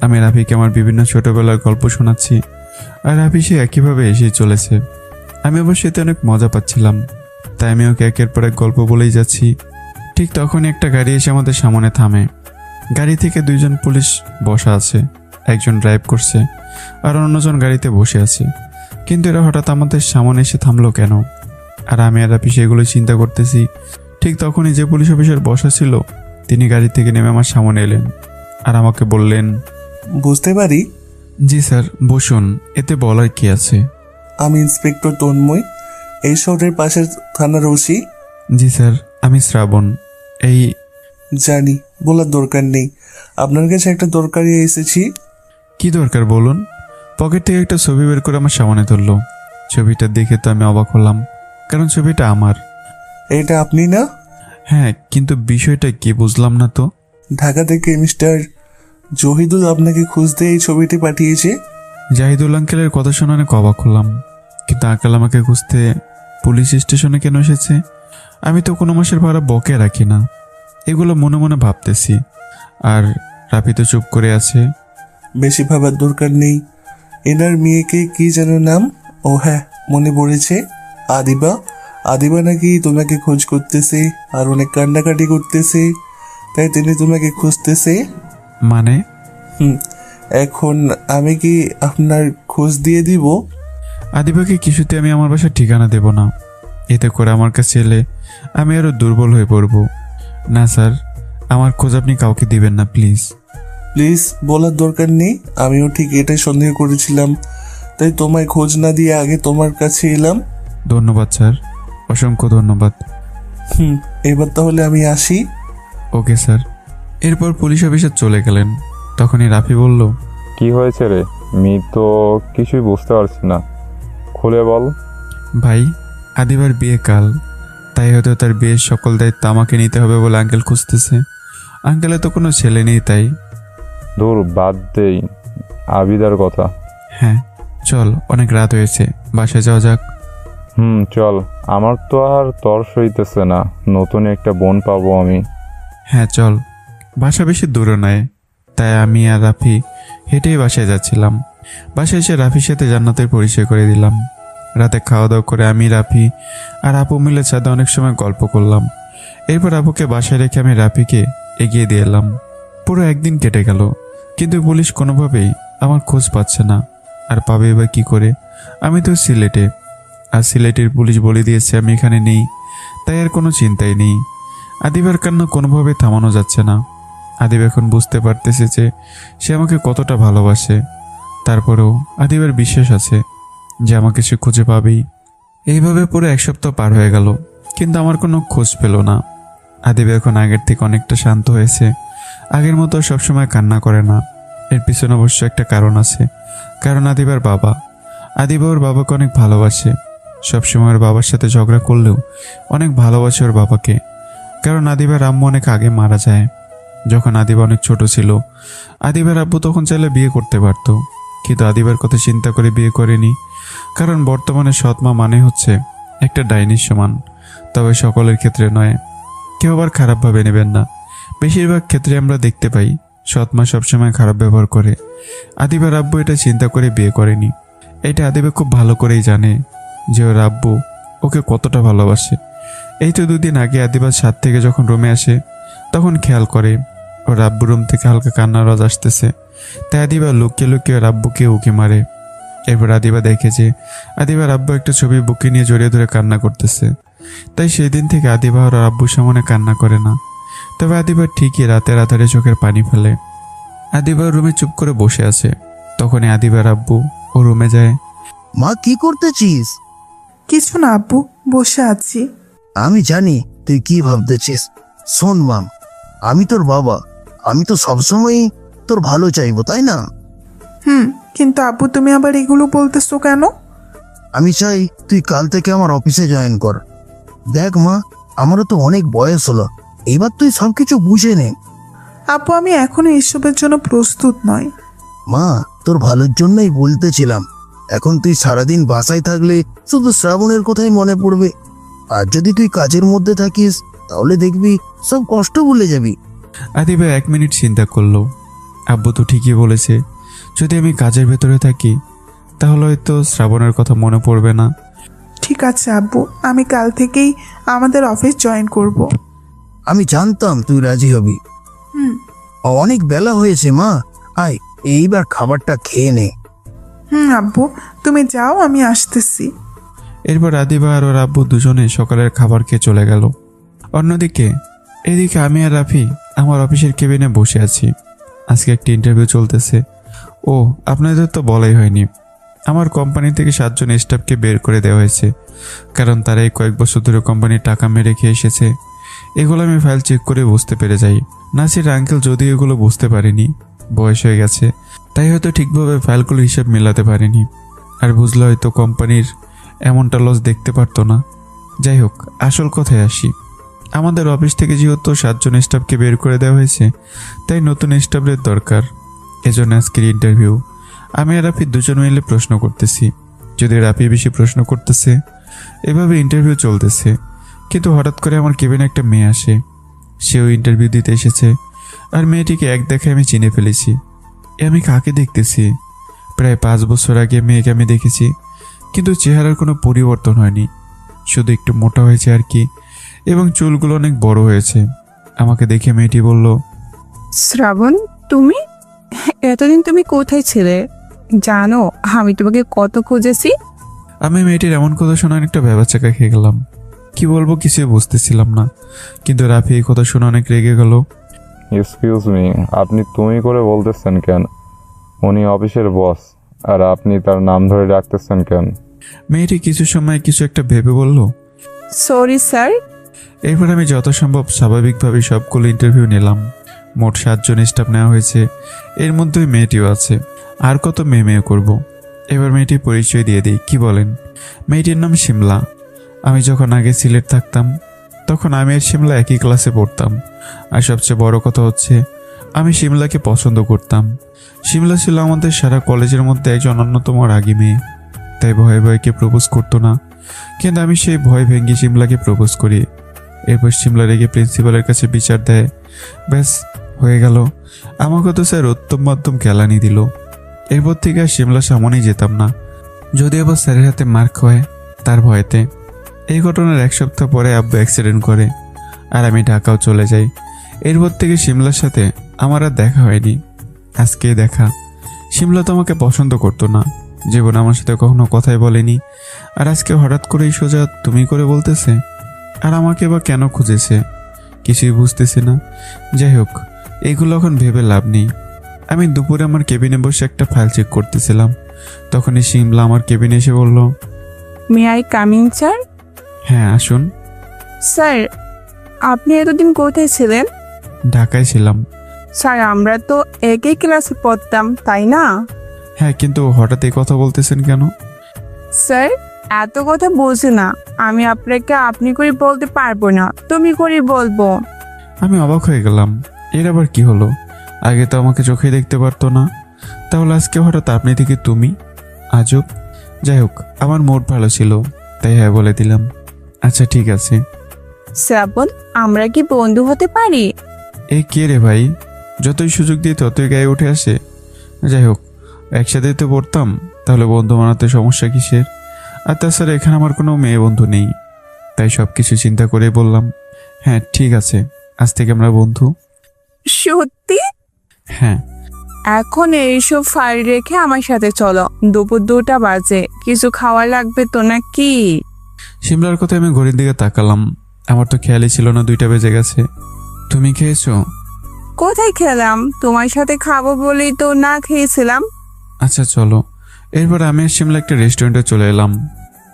আমি রাফিকে আমার বিভিন্ন ছোটবেলার গল্প শোনাচ্ছি, আর রাফি সে একইভাবে এসেই চলেছে। আমি অবশ্য এতে অনেক মজা পাচ্ছিলাম, তাই আমি ওকে একের পর এক গল্প বলেই যাচ্ছি। ঠিক তখনই একটা গাড়ি এসে আমাদের সামনে থামে। গাড়ি থেকে 2 জন পুলিশ বসা আছে, একজন ড্রাইভ করছে আর অন্যজন গাড়িতে বসে আছে। কিন্তু এরা হঠাৎ আমাদের সামনে এসে থামলো কেন? আর আমি আর রাফি সেগুলো চিন্তা করতেছি। ঠিক তখনই যে পুলিশ অফিসার বসা ছিল তিনি গাড়ি থেকে নেমে আমার সামনে এলেন আর আমাকে বললেন, বুঝতে পারি। জি স্যার, বসুন, এতে বলার কি আছে। আমি ইন্সপেক্টর তন্ময়, এই শহরের পাশের থানার ওসি। জি স্যার, আমি শ্রাবণ। এই জানি, বলার দরকার নেই। আপনার কাছে একটা দরকারি এসেছি। কি দরকার বলুন। পকেট থেকে একটা ছবি বের করে আমার সামনে ধরলো। ছবিটা দেখে তো আমি অবাক হলাম, কারণ ছবিটা আমার। এটা আপনি না? হ্যাঁ, কিন্তু বিষয়টা কি বুঝলাম না তো। ঢাকা থেকে মিস্টার জহিদুল আপনাকে খুঁজতে এই ছবিটি পাঠিয়েছে। জাহিদুল আঙ্কেলের কথা শুনে অনেক অবাক হলাম, কিন্তু আঙ্কেল আমাকে খুঁজতে পুলিশ স্টেশনে কেন এসেছে? আমি তো কোনো মাসের ভাড়া বকে রাখি না। এগুলো মনে মনে ভাবতেছি, আর রাফি তো চুপ করে আছে। বেশি ভাবার দরকার নেই। এনার মেয়েকে কি যেন নাম? ও হ্যাঁ, মনে পড়েছে, আদিবা। আদিবা নাকি তোমাকে খোঁজ করতেছে আর অনেক কান্নাকাটি করতেছে, তাই তিনি তোমাকে খুঁজতেছে। মানে? এখন আমি কি আপনার খোঁজ দিয়ে দিব? আদিবাকে কিছুতে আমি আমার বাসার ঠিকানা দেব না। এতে করে আমার কাছে এলে আমি আরও দুর্বল হয়ে পড়ব। না স্যার, আমার খোঁজ আপনি কাউকে দিবেন না প্লিজ। প্লিজ বলার দরকার নেই, আমিও ঠিক এটাই সন্দেহ করেছিলাম, তাই তোমায় খোঁজ না দিয়ে আগে তোমার কাছে এলাম। ধন্যবাদ স্যার, অসংখ্য ধন্যবাদ। এবার তাহলে আমি আসি। Okay sir. এরপর পুলিশ অফিসার চলে গেলেন। তখনই রাফি বলল, কি হয়েছে রে? আমি তো কিছুই বুঝতে পারছি না, খুলে বল। ভাই, আদিবার বিয়ে কাল, তাই হয়তো তার বিয়ের সকল দায়িত্ব আমাকে নিতে হবে বলে আঙ্কেল খুঁজতেছে। আঙ্কেলের তো কোনো ছেলে নেই তাই। দূর বাদ দেই আবিদার কথা। হ্যাঁ চল, অনেক রাত হয়েছে, বাসায় যাওয়া যাক। চল, আমার তো আর তর্স হইতেছে না, নতুন একটা বোন পাবো আমি। হ্যাঁ চল, বাসা বেশি দূরে নয়। তাই আমি আর রাফি হেঁটেই বাসায় যাচ্ছিলাম। বাসায় এসে রাফির সাথে জান্নাতের পরিচয় করে দিলাম। রাতে খাওয়া দাওয়া করে আমি, রাফি আর আপু মিলে ছাদে অনেক সময় গল্প করলাম। এরপর আপুকে বাসায় রেখে আমি রাফিকে এগিয়ে দিয়ে এলাম। পুরো একদিন কেটে গেল, কিন্তু পুলিশ কোনোভাবেই আমার খোঁজ পাচ্ছে না। আর পাবে এবার কী করে? আমি তো সিলেটে, আর সিলেটের পুলিশ বলে দিয়েছে আমি এখানে নেই, তাই আর কোনো চিন্তাই নেই। আদিবার কান্না কোনোভাবে থামানো যাচ্ছে না। আদিব এখন বুঝতে পারতেছে যে সে আমাকে কতটা ভালোবাসে। তারপরেও আদিবার বিশ্বাস আছে যে আমাকে সে খুঁজে পাবেই। এইভাবে পুরো 1 সপ্তাহ পার হয়ে গেল, কিন্তু আমার কোনো খোঁজ পেল না। আদিব এখন আগের থেকে অনেকটা শান্ত হয়েছে। আগের মতো সবসময় কান্না করে না। এর পিছনে অবশ্য একটা কারণ আছে, কারণ আদিবার বাবা। আদিবা ওর বাবাকে অনেক ভালোবাসে। সবসময় ওর বাবার সাথে ঝগড়া করলেও অনেক ভালোবাসে ওর বাবাকে, কারণ আদিবার আম্মু অনেক আগে মারা যায়। যখন আদিবা অনেক ছোট ছিল, আদিবার আব্বু তখন চাইলে বিয়ে করতে পারত, কিন্তু আদিবার কথা চিন্তা করে বিয়ে করেনি। কারণ বর্তমানে সৎমা মানে হচ্ছে একটা ডাইনির সমান। তবে সকলের ক্ষেত্রে নয়, কেউ আবার খারাপভাবে নেবেন না। বেশিরভাগ ক্ষেত্রে আমরা দেখতে পাই সৎমা সবসময় খারাপ ব্যবহার করে। আদিবার আব্বু এটা চিন্তা করে বিয়ে করেনি। এটা আদিবা খুব ভালো করেই জানে যে ওর আব্বু ওকে কতটা ভালোবাসে। এই তো 2 দিন আগে আদিবার ছাদ থেকে যখন রুমে আসে, তখন খেয়াল করে ওর আব্বু রুম থেকে হালকা কান্নার আওয়াজ আসতেছে। তাই আদিবা লুকিয়ে লুকিয়ে ওর আব্বুকে উকি মারে। এরপর আদিবা দেখে যে আদিবার আব্বু একটা ছবি বুকে নিয়ে জড়িয়ে ধরে কান্না করতেছে। তাই সেই দিন থেকে আদিবা ওর আব্বুর সামনে কান্না করে না। তবে আদিবা ঠিকই রাতের আধারে চোখের পানি ফেলে। আদিবা রুমে চুপ করে বসে আছে। তখনই আদিবার আব্বু ও রুমে যায়। মা, কি করতেছিস? কিছু না আব্বু, বসে আছি। আমি জানি তুই কি ভাবতেছিস। শোন মাম, আমি তোর বাবা, আমি তো সবসময় তোর ভালো চাইবো, তাই না? কিন্তু আব্বু তুমি আবার এগুলো বলতেছো কেন? আমি চাই তুই কাল থেকে আমার অফিসে জয়েন কর। দেখ মা, আমারও তো অনেক বয়স হলো, এবার তুই সবকিছু বুঝে নে। আব্বু আমি এখনো এসবের জন্য প্রস্তুত নই। মা, তোর ভালোর জন্যই বলতেছিলাম। এখন তুই সারাদিন বাসায় থাকলে শুধু শ্রাবণের কথাই মনে পড়বে। আর যদি তুই কাজের মধ্যে থাকিস, তাহলে দেখবি সব কষ্ট ভুলে যাবি। আদিবা 1 মিনিট চিন্তা করলো। আব্বু তো ঠিকই বলেছে, যদি আমি কাজের ভেতরে থাকি তাহলে হয়তো শ্রাবণের কথা মনে পড়বে না। ঠিক আছে আব্বু, আমি কাল থেকেই আমাদের অফিস জয়েন করব। আমি জানতাম তুই রাজি হবি। অনেক বেলা হয়েছে মা, আয় এইবার খাবারটা খেয়ে নে। আব্বু তুমি যাও, আমি আসতেছি। এরপর আদিবা আর ওর আব্বু দুজনে সকালের খাবার খেয়ে চলে গেল। অন্যদিকে এদিকে আমি আর রাফি আমার অফিসের কেবিনে বসে আছি। আজকে একটা ইন্টারভিউ চলতেছে। ও আপনাদের তো বলাই হয়নি, আমার কোম্পানি থেকে 7 জন স্টাফকে বের করে দেওয়া হয়েছে, কারণ তারা এই কয়েক বছর ধরে কোম্পানির টাকা মেরে খেয়ে এসেছে। এগুলো আমি ফাইল চেক করে বুঝতে পেরে যাই। নাসির আঙ্কেল যদিও এগুলো বুঝতে পারেনি, বয়স হয়ে গেছে, তাই হয়তো ঠিকভাবে ফাইলগুলো হিসাব মেলাতে পারেনি। আর বুঝলে হয়তো কোম্পানির এমনটা লস দেখতে পারতো না। যাই হোক, আসল কথায় আসি। আমাদের অফিস থেকে যেহেতু 7 জন স্টাফকে বের করে দেওয়া হয়েছে, তাই নতুন স্টাফের দরকার। এজন্য আজকের ইন্টারভিউ। আমি আর রাফি দুজন মিলে প্রশ্ন করতেছি। যদি রাফি বেশি প্রশ্ন করতেছে, এভাবে ইন্টারভিউ চলতেছে। কিন্তু হঠাৎ করে আমার কেবিনে একটা মেয়ে আসে। সেও ইন্টারভিউ দিতে এসেছে। আর মেয়েটিকে এক দেখায় আমি চিনে ফেলেছি। আমি কাকে দেখতেছি? প্রায় 5 বছর আগে মেয়েকে আমি দেখেছি, কিন্তু চেহারার কোনো পরিবর্তন হয়নি, শুধু একটু মোটা হয়েছে আর কি, এবং চুলগুলো অনেক বড় হয়েছে। আমাকে দেখে মেয়েটি বলল, শ্রাবণ, তুমি? এতদিন তুমি কোথায় ছিলে? জানো আমি তোমাকে কত খুঁজেছি। আমি মেয়েটির এমন কথা শোনার একটা ভ্যাবাচাকা খেয়ে গেলাম। কি বলবো কিছুই বুঝতেছিলাম না, কিন্তু রাফি এই কথা শুনে অনেক রেগে গেল। এক্সকিউজ মি, আপনি তুমি করে বলতেছেন কেন? উনি অফিসের বস, আর আপনি তার নাম ধরে ডাকতেছেন কেন? মেয়েটি কিছু সময় কিছু একটা ভেবে বলল। Sorry sir. এরপর আমি যত সম্ভব স্বাভাবিকভাবে সবগুলো ইন্টারভিউ নিলাম। মোট 7 জন স্টাফ নেওয়া হয়েছে, এর মধ্যে মেয়েটিও আছে। আর কত মেয়ে করব। এবার মেয়েটির পরিচয় দিয়ে দিই, কি বলেন? মেয়েটির নাম শিমলা। আমি যখন আগে সিলেট থাকতাম তখন আমি আর শিমলা একই ক্লাসে পড়তাম। আর সবচেয়ে বড় কথা হচ্ছে আমি শিমলাকে পছন্দ করতাম। শিমলা ছিল আমাদের সারা কলেজের মধ্যে একজন অন্যতম রাগী মেয়ে, তাই ভয়ে ভয়ে কে প্রপোজ করতো না, কিন্তু আমি সেই ভয় ভেঙে শিমলাকে প্রপোজ করি। এরপর শিমলা রেগে প্রিন্সিপালের কাছে বিচার দেয়। ব্যাস হয়ে গেল। আমাকে তো স্যার উত্তম মাধ্যম কেলানি দিল। এরপর থেকে আর শিমলা সামনেই যেতাম না, যদি আবার স্যারের হাতে মার খায় তার ভয়েতে। এই ঘটনার 1 সপ্তাহ পরে আব্বু অ্যাক্সিডেন্ট করে আর আমি ঢাকাও চলে যাই। এরপর থেকে শিমলার সাথে আমার আর দেখা হয়নি। আজকেই দেখা। শিমলা তো আমাকে পছন্দ করতো না, জীবন আমার সাথে কখনো কথাই বলেনি, আর আজকে হঠাৎ করেই সোজা তুমি করে বলতেছে। আর আমাকে বা কেন খুঁজেছে কিছুই বুঝতেছি না। যাই হোক, এগুলো এখন ভেবে লাভ নেই। আমি দুপুরে আমার কেবিনে বসে একটা ফাইল চেক করতেছিলাম, তখনই শিমলা আমার কেবিনে এসে বলল, মে আই কামিং স্যার? হ্যাঁ আসুন। স্যার, আপনি এতদিন কোথায় ছিলেন? ঢাকায় ছিলাম। স্যার, আমরা তো একই ক্লাসে পড়তাম, তাই না? হ্যাঁ, কিন্তু হঠাৎ এই কথা বলতেছেন কেন? স্যার, এত কথা বুঝি না। আমি আপনাকে আপনি করে বলতে পারবো না, তুমি করে বলবো। আমি অবাক হয়ে গেলাম, এর আবার কি হলো? আগে তো আমাকে চোখে দেখতে পারতো না, তাহলে আজকে হঠাৎ আপনি থেকে তুমি? আজব। যাই হোক, আমার মুড ভালো ছিল তাই হ্যাঁ বলে দিলাম। আচ্ছা ঠিক আছে। শ্রাবণ, আমরা কি বন্ধু হতে পারি? এই কে রে ভাই? যতই সুযোগ দিয়ে ততই গায়ে উঠে আসে। যাই হোক, একসাথেই তো পড়তাম, তাহলে বন্ধু বানাতে সমস্যা কিসের? আর তাছাড়া এখানে আমার কোনো মেয়ে বন্ধু নেই, তাই সব কিছু চিন্তা করে বললাম, হ্যাঁ ঠিক আছে, আজ থেকে আমরা বন্ধু। সত্যি? হ্যাঁ। এখন এইসব ফাইল রেখে আমার সাথে চলো, দুপুর 2টা বাজে, কিছু খাওয়া লাগবে তো নাকি? শিমলার কথায় আমি ঘড়ির দিকে তাকালাম, আমার তো খেয়ালই ছিল না 2টা বেজে গেছে। তুমি খেয়েছো? কোথায় খেলাম? তোমার সাথে খাবো বলেই তো না খেয়েছিলাম। আচ্ছা চলো। এরপর আমি আর শিমলা একটা রেস্টুরেন্টে চলে এলাম।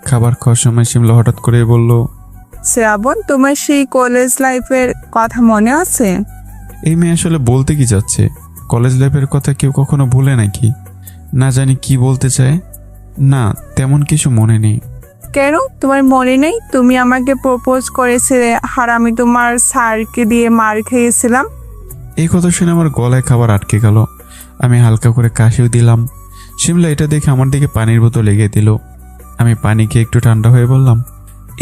খাবার খাওয়ার সময় শিমলা হঠাৎ করে বলল, শ্রাবণ, তোমার সেই কলেজ লাইফের কথা মনে আছে? এই মেয়ে আসলে বলতে কি যাচ্ছে? কলেজ লাইফের কথা কেউ কখনো ভুলে নাকি? না জানি কি বলতে চায়। না, তেমন কিছু মনে নেই। কেন তোমার মনে নেই? তুমি আমাকে প্রপোজ করেছিলে আর আমি তোমার স্যারকে দিয়ে মার খেয়েছিলাম। এই কথা শুনে আমার গলায় খাবার আটকে গেল। আমি হালকা করে কাশিও দিলাম। শিমলা এটা দেখে আমার দিকে পানির বোতল এগিয়ে দিল। আমি পানি খেয়ে একটু ঠান্ডা হয়ে বললাম,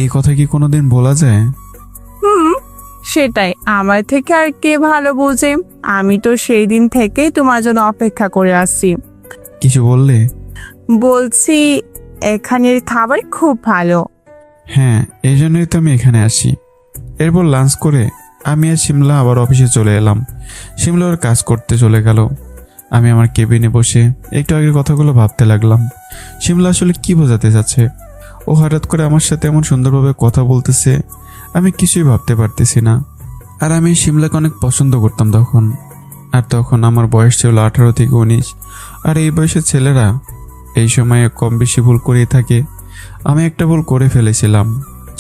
এই কথা কি কোনোদিন বলা যায়? সেটাই, আমার থেকে আর কে ভালো বোঝে? আমি তো সেই দিন থেকেই তোমার জন্য অপেক্ষা করে আসছি। কিছু বললে? বলছি, এখানের খাবার খুব ভালো। হ্যাঁ, এই জন্যই তো আমি এখানে আসি। এরপর লাঞ্চ করে আমি আর শিমলা আবার অফিসে চলে এলাম। শিমলা ওর কাজ করতে চলে গেল। আমি আমার কেবিনে বসে একটু আগের কথাগুলো ভাবতে লাগলাম। শিমলা আসলে কি বোঝাতে চাচ্ছে? ও হঠাৎ করে আমার সাথে এমন সুন্দরভাবে কথা বলতেছে, আমি কিছুই ভাবতে পারতেছি না। আর আমি শিমলাকে অনেক পছন্দ করতাম তখন। আর তখন আমার বয়স ছিল 18 থেকে 19। আর এই বয়সের ছেলেরা এই সময়ে কম বেশি ভুল করেই থাকে। আমি একটা ভুল করে ফেলেছিলাম,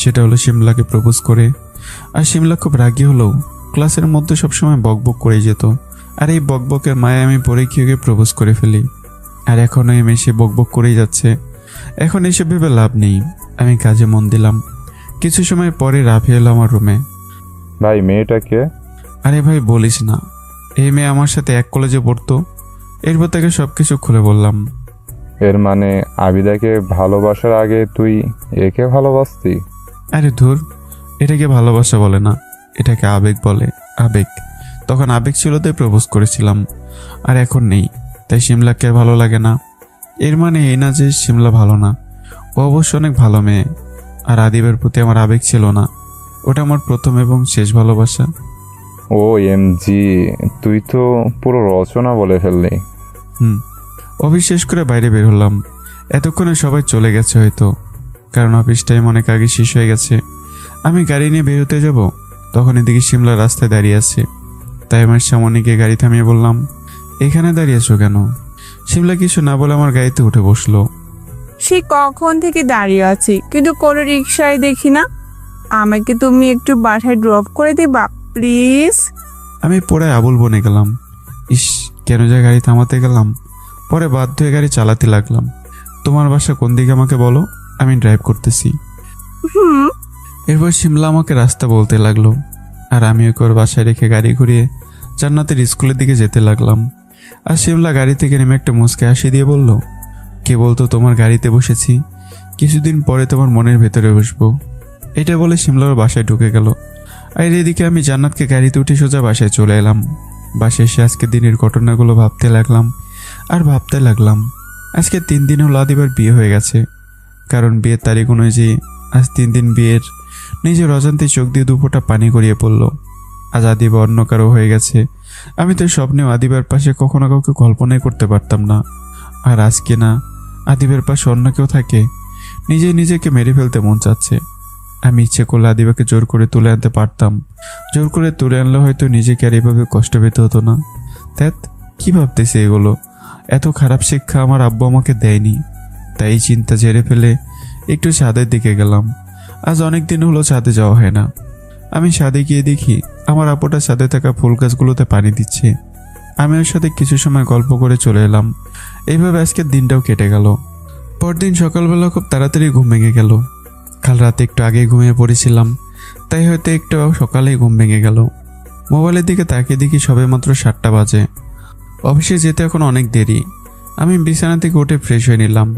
সেটা হলো শিমলাকে প্রপোজ করে। আর শিমলা খুব রাগী হলেও ক্লাসের মধ্যে সবসময় বকবক করে যেত। আর এই বকবকের মায়ে আমি পরে গিয়ে প্রপোজ করে ফেলি। আর এখনও এমে সে বকবক করেই যাচ্ছে। এখন এসব ভেবে লাভ নেই, আমি কাজে মন দিলাম। কিছু সময় পরে রাফি এলো আমার রুমে। ভাই, মেয়েটাকে? আরে ভাই বলিস না, এই মেয়ে আমার সাথে এক কলেজে পড়তো। এরপর তাকে সবকিছু খুলে বললাম। এর মানে আবিদাকে ভালোবাসার আগে তুই একে ভালোবাসতি? আরে ধুর, এটাকে ভালোবাসা বলে না, এটাকে আবেগ বলে। আবেগ। তখন আবেগ ছিল তাই প্রপোজ করেছিলাম, আর এখন নেই, তাই শিমলাকে আর ভালো লাগে না। এর মানে এই না যে শিমলা ভালো না, ও অবশ্য অনেক ভালো মেয়ে। আর আদিবের প্রতি আমার আবেগ ছিল না, ওটা আমার প্রথম এবং শেষ ভালোবাসা। ও এমজি, তুই তো পুরো রচনা বলে ফেললি। অফিস শেষ করে বাইরে বের হলাম। এতক্ষণে সবাই চলে গেছে হয়তো, কারণ অফিস টাইম অনেক আগে শেষ হয়ে গেছে। আমি গাড়ি নিয়ে বেরোতে যাব, তখন এদিকে শিমলা রাস্তায় দাঁড়িয়ে আছে। তাই আমার সামনে গিয়ে গাড়ি থামিয়ে বললাম, এখানে দাঁড়িয়ে আছো কেন? শিমলা কিছু না বলে আমার গাড়িতে উঠে বসলো। সে কখন থেকে দাঁড়িয়ে আছি, কিন্তু কোনো রিক্সায় দেখি না। আমাকে তুমি একটু বাসায় ড্রপ করে দিবা প্লিজ? আমি পরে আবুল বনে গেলাম। ইস, কেন যে গাড়ি থামাতে গেলাম। পরে বাধ্য হয়ে গাড়ি চালাতে লাগলাম। তোমার বাসা কোন দিকে আমাকে বলো, আমি ড্রাইভ করতেছি। হুম। এরপর শিমলা আমাকে রাস্তা বলতে লাগলো, আর আমি ওকে ওর বাসায় রেখে গাড়ি ঘুরিয়ে জান্নাতের স্কুলের দিকে যেতে লাগলাম। আর শিমলা গাড়ি থেকে নেমে একটা মুচকে হাসি দিয়ে বলল, কে বলতো তোমার গাড়িতে বসেছি, কিছুদিন পরে তোমার মনের ভেতরে বসবো। এটা বলে শিমলা ওর বাসায় ঢুকে গেল। আর এদিকে আমি জান্নাতকে গাড়িতে উঠে সোজা বাসায় চলে এলাম। বাসায় এসে আজকে দিনের ঘটনাগুলো ভাবতে লাগলাম। আজকে 3 দিন হলো আদিবার বিয়ে হয়ে গেছে। কারণ বিয়ের তারিখ অনুযায়ী আজ 3 দিন বিয়ের। নিজের অজান্তে চোখ দিয়ে দুপোটা পানি গড়িয়ে পড়ল। আজ আদিবা অন্য কারো হয়ে গেছে। আমি তো স্বপ্নেও আদিবার পাশে কখনো কাউকে কল্পনাই করতে পারতাম না। আর আজকে না, আদিবার পাশে অন্য কেউ থাকে, নিজেকে মেরে ফেলতে মন চাচ্ছে। আমি ইচ্ছে করলে আদিবাকে জোর করে তুলে আনতে পারতাম। জোর করে তুলে আনলে হয়তো নিজেকে আর এভাবে কষ্ট পেতে হতো না। ধ্যাৎ, কি ভাবতেছে এগুলো? এত খারাপ শিক্ষা আমার আব্বু আমাকে দেয়নি। তাই চিন্তা ঝেড়ে ফেলে একটু ছাদের দিকে গেলাম। আজ অনেক দিন হলো ছাদে যাওয়া হয় না। আমি ছাদে গিয়ে দেখি আমার আপুটা ছাদে থাকা ফুল গাছগুলোতে পানি দিচ্ছে। আমি ওর সাথে কিছু সময় গল্প করে চলে এলাম। এইভাবে আজকের দিনটাও কেটে গেল। পরদিন সকালবেলা খুব তাড়াতাড়ি ঘুম ভেঙে গেল। কাল রাতে একটু আগে ঘুমিয়ে পড়েছিলাম, তাই হয়তো একটু সকালেই ঘুম ভেঙে গেল। মোবাইলের দিকে তাকিয়ে দেখি সবে মাত্র 7টা বাজে। অফিসে যেতে এখন অনেক দেরি। আমি বিছানা থেকে উঠে ফ্রেশ হয়ে নিলাম।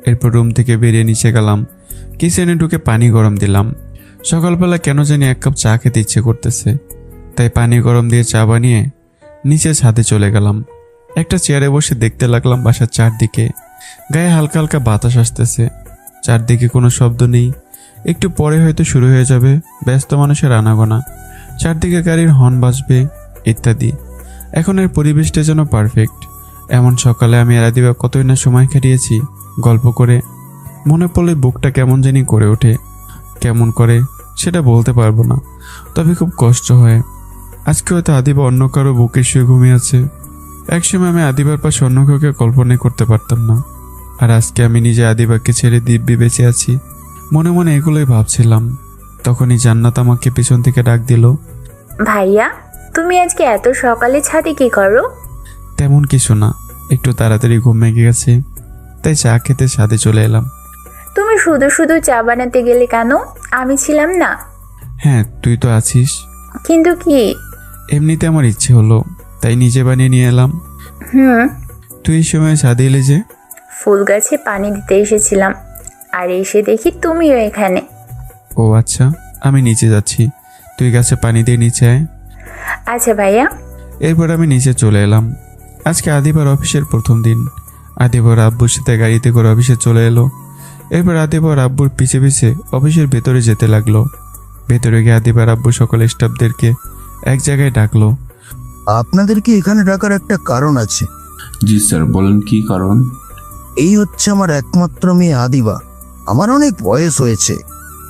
এরপর রুম থেকে বেরিয়ে নিচে গেলাম। কিচেনে ঢুকে পানি গরম দিলাম। সকালবেলা কেন জানি 1 কাপ চা খেতে ইচ্ছে করতেছে, তাই পানি গরম দিয়ে চা বানিয়ে নিচে ছাদে চলে গেলাম। একটা চেয়ারে বসে দেখতে লাগলাম বাসার চারদিকে। গায়ে হালকা হালকা বাতাস আসতেছে। চারদিকে কোনো শব্দ নেই। একটু পরে হয়তো শুরু হয়ে যাবে ব্যস্ত মানুষের আনাগোনা। চারদিকে গাড়ির হর্ন বাজবে ইত্যাদি। এখন এর পরিবেশটা যেন পারফেক্ট। এমন সকালে আমি আর আদিবা কতই না সময় কাটিয়েছি গল্প করে। মনে পড়লে বুকটা কেমন জানি করে ওঠে। কেমন করে সেটা বলতে পারবো না, তবে খুব কষ্ট হয়। আজকে হয়তো আদিবা অন্য কারো বুকে শুয়ে ঘুমিয়ে আছে। একসময় আমি আদিবার পাশে অন্য কাউকে কল্পনাই করতে পারতাম না। আর আজকে আমি নিজে আদিবাকে ছেড়ে দিব্যি বেঁচে আছি। মনে মনে এগুলোই ভাবছিলাম। তখনই জান্নাত আমাকে পিছন থেকে ডাক দিল, ভাইয়া তুমি আজকে এত সকালে ছাদে কি করো? তেমন কিছু না, একটু তাড়াতাড়ি ঘুম ভেঙে গেছে, তাই চা খেতে ছাদে চলে এলাম। তুমি শুধু শুধু চা বানাতে গেলে কেন? আমি ছিলাম না? হ্যাঁ, তুই তো আছিস। কিন্তু কি? এমনিতে আমার ইচ্ছে হলো, তাই নিজে বানিয়ে নিয়ে এলাম। তুই এই সময় ছাদে এলে যে? ফুল গাছে পানি দিতে এসেছিলাম, আর এসে দেখি তুমিও এখানে। ও আচ্ছা, আমি নিচে যাচ্ছি, তুই গাছে পানি দিয়ে নিচে আয়। আচ্ছা ভাইয়া। এরপর আমি নিচে চলে এলাম। আজকে আদিবার অফিসের প্রথম দিন। আদিবার আব্বুর সাথে গাড়িতে করে অফিসে চলে এলো। এরপর আদিবার আব্বুর পিছে পিছে অফিসের ভেতরে যেতে লাগলো। ভেতরে গিয়ে আদিবার আব্বু সকল স্টাফদেরকে এক জায়গায় ডাকলো। আপনাদেরকে এখানে ডাকার একটা কারণ আছে। জি স্যার, বলেন কি কারণ? এই হচ্ছে আমার একমাত্র মেয়ে আদিবা। আমার অনেক বয়স হয়েছে,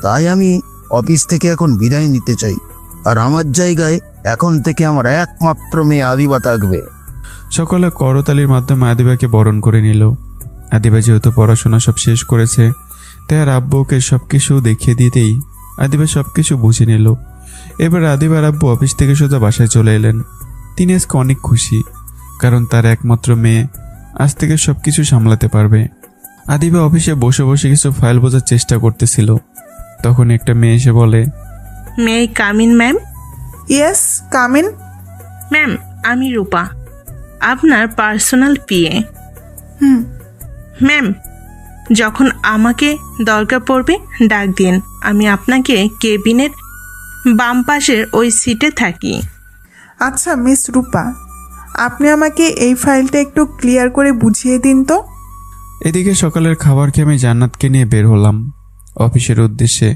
তাই আমি অফিস থেকে এখন বিদায় নিতে চাই। আর আমার জায়গায় এখন থেকে আমার একমাত্র মেয়ে আদিবা থাকবে। সকলে করতালির মাধ্যমে আদিবাকে বরণ করে নিল। আদিবা যেহেতু পড়াশোনা সব শেষ করেছে, তাই আর আব্বুকে সবকিছু দেখিয়ে দিতেই আদিবা সবকিছু বুঝে নিল। এবার আদিবার আব্বু অফিস থেকে সোজা বাসায় চলে এলেন। তিনি আজকে অনেক খুশি, কারণ তার একমাত্র মেয়ে আজ থেকে সবকিছু সামলাতে পারবে। আদিবা অফিসে বসে বসে কিছু ফাইল বোঝার চেষ্টা করতেছিল। তখন একটা মেয়ে এসে বলে, may I come in ma'am? Yes, come in. Ma'am, আমি রূপা, আপনার পার্সোনাল পিএ। ম্যাম, যখন আমাকে দরকার পড়বে ডাক দিন। আমি আপনাকে কেবিনের বাম পাশের ওই সিটে থাকি। আচ্ছা মিস রূপা, আপনি আমাকে এই ফাইলটা একটু ক্লিয়ার করে বুঝিয়ে দিন তো। এদিকে সকালের খাবার খেয়ে আমি জান্নাতকে নিয়ে বের হলাম অফিসের উদ্দেশ্যে।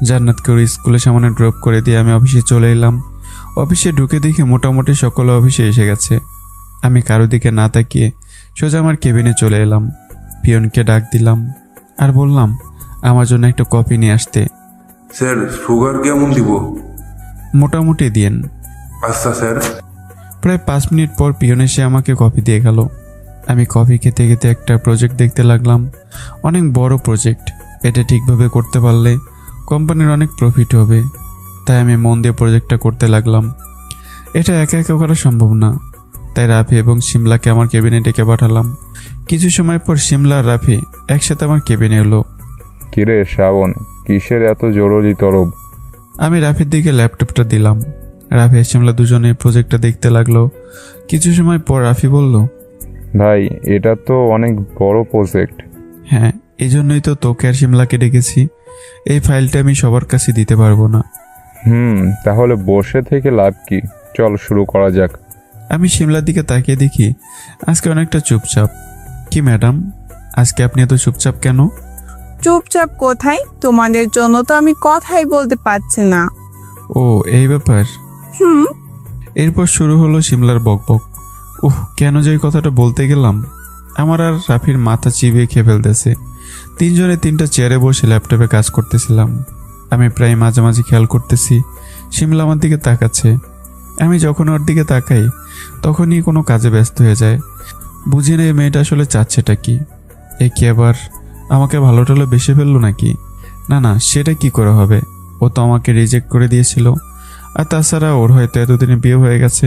জান্নাতকে ওর স্কুলের সামনে ড্রপ করে দিয়ে আমি অফিসে চলে এলাম। অফিসে ঢুকে দেখি মোটামুটি সকলে অফিসে এসে গেছে। আমি কারো দিকে না তাকিয়ে সোজা আমার কেবিনে চলে এলাম। পিয়নকে ডাক দিলাম আর বললাম আমার জন্য একটা কফি নিয়ে আসতে। স্যার সুগার কেমন দিব? মোটামুটি দিন। আচ্ছা স্যার। প্রায় 5 মিনিট পর পিয়ন এসে আমাকে কফি দিয়ে গেল। আমি কফি খেতে খেতে একটা প্রজেক্ট দেখতে লাগলাম। অনেক বড় প্রজেক্ট, এটা ঠিকভাবে করতে পারলে কোম্পানির অনেক প্রফিট হবে। তাই আমি মন দিয়ে প্রজেক্টটা করতে লাগলাম। এটা একা একা করা সম্ভব না, তাই রাফি এবং শিমলাকে আমার কেবিনে ডেকে পাঠালাম। কিছু সময় পর শিমলা আর রাফি একসাথে আমার কেবিনে এলো। কিরে শ্রাবণ, কিসের এত জরুরি তরব? আমি রাফির দিকে ল্যাপটপটা দিলাম। রাফি আর শিমলা দুজনে প্রজেক্টটা দেখতে লাগলো। কিছু সময় পর রাফি বলল, ভাই এটা তো অনেক বড় প্রজেক্ট। হ্যাঁ, এই জন্যই তো তোকে আর শিমলাকে ডেকেছি। এই ফাইলটা আমি সবার কাছে দিতে পারবো না। তাহলে বসে থেকে লাভ কি? চল শুরু করা যাক। আমি শিমলার দিকে তাকিয়ে দেখি আজকে অনেকটা চুপচাপ। কি ম্যাডাম, আজকে আপনি এত চুপচাপ কেন? চুপচাপ কোথায়? তোমাদের জন্য তো আমি কথাই বলতে পারছি না। ও এই ব্যাপার। এরপর শুরু হলো শিমলার বকবক। কেন যে এই কথাটা বলতে গেলাম, আমার আর রাফির মাথা চিবিয়ে খেয়ে ফেলতেছে। তিনজনে 3টা চেয়ারে বসে ল্যাপটপে কাজ করতেছিলাম। আমি প্রায় মাঝামাঝি খেয়াল করতেছি শিমলা আমার দিকে তাকাচ্ছে। আমি যখন ওর দিকে তাকাই তখনই কোনো কাজে ব্যস্ত হয়ে যায়। বুঝি না এই মেয়েটা আসলে চাচ্ছেটা কি। এ কি আবার আমাকে ভালো টালো বেসে ফেললো নাকি? না, সেটা কি করে হবে? ও তো আমাকে রিজেক্ট করে দিয়েছিল। আর তাছাড়া ওর হয়তো এতদিনে বিয়ে হয়ে গেছে।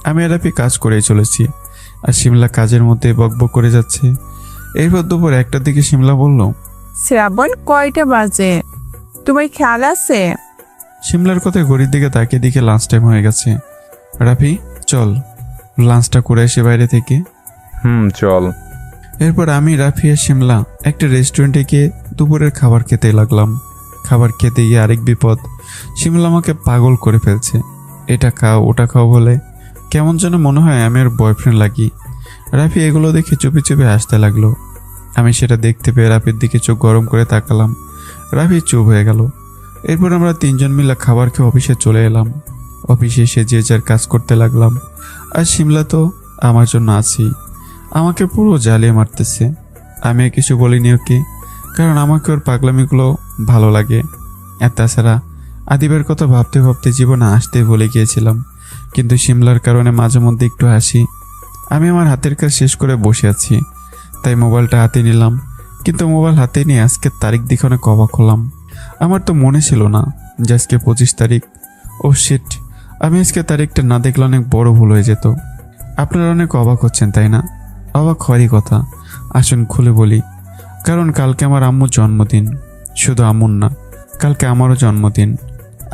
আমি আর রাফি কাজ করেই চলেছি, আর শিমলা কাজের মধ্যে বকবক করে যাচ্ছে। এরপর দুপুর 1টার দিকে শিমলা বলল, শ্রাবণ কয়টা বাজে? তোমার খেয়াল আছে? শিমলার কথায় ঘড়ির দিকে তাকিয়ে দিকে লাঞ্চ টাইম হয়ে গেছে। রাফি চল লাঞ্চটা করে এসে বাইরে থেকে। চল। এরপর আমি, রাফি আর শিমলা একটা রেস্টুরেন্টে গিয়ে দুপুরের খাবার খেতে লাগলাম। খাবার খেতে গিয়ে আরেক বিপদ, শিমলা আমাকে পাগল করে ফেলছে। এটা খাও ওটা খাও বলে কেমন যেন মনে হয় আমি ওর বয়ফ্রেন্ড লাগি। রাফি এগুলো দেখে চুপি চুপি হাসতে লাগলো। আমি সেটা দেখতে পেয়ে রাফির দিকে চোখ গরম করে তাকালাম। রাফি চুপ হয়ে গেল। এরপর আমরা 3জন মিলে খাবার খেয়ে অফিসে চলে এলাম। অফিসে এসে যে যার কাজ করতে লাগলাম। আর শিমলা তো আমার জন্য আছেই, আমাকে পুরো জ্বালিয়ে মারতেছে। আমি আর কিছু বলিনি ওকে, কারণ আমাকে ওর পাগলামিগুলো ভালো লাগে। আর তাছাড়া আদিবের কথা ভাবতে ভাবতে জীবনে আসতে ভুলে গিয়েছিলাম। কিন্তু শিমলার কারণে মাঝে মধ্যে একটু হাসি। আমি আমার হাতের কাজ শেষ করে বসে আছি, তাই মোবাইলটা হাতে নিলাম। কিন্তু মোবাইল হাতে নিয়ে আজকের তারিখ দেখে অনেক অবাক হলাম। আমার তো মনে ছিল না যে আজকে 25 তারিখ। ও শিট, আমি আজকে তারিখটা না দেখলে অনেক বড় ভুল হয়ে যেত। আপনারা অনেক অবাক হচ্ছেন তাই না? অবাক হওয়ারই কথা। আসুন খুলে বলি, কারণ কালকে আমার আম্মুর জন্মদিন। শুধু আম্মুর না, কালকে আমারও জন্মদিন।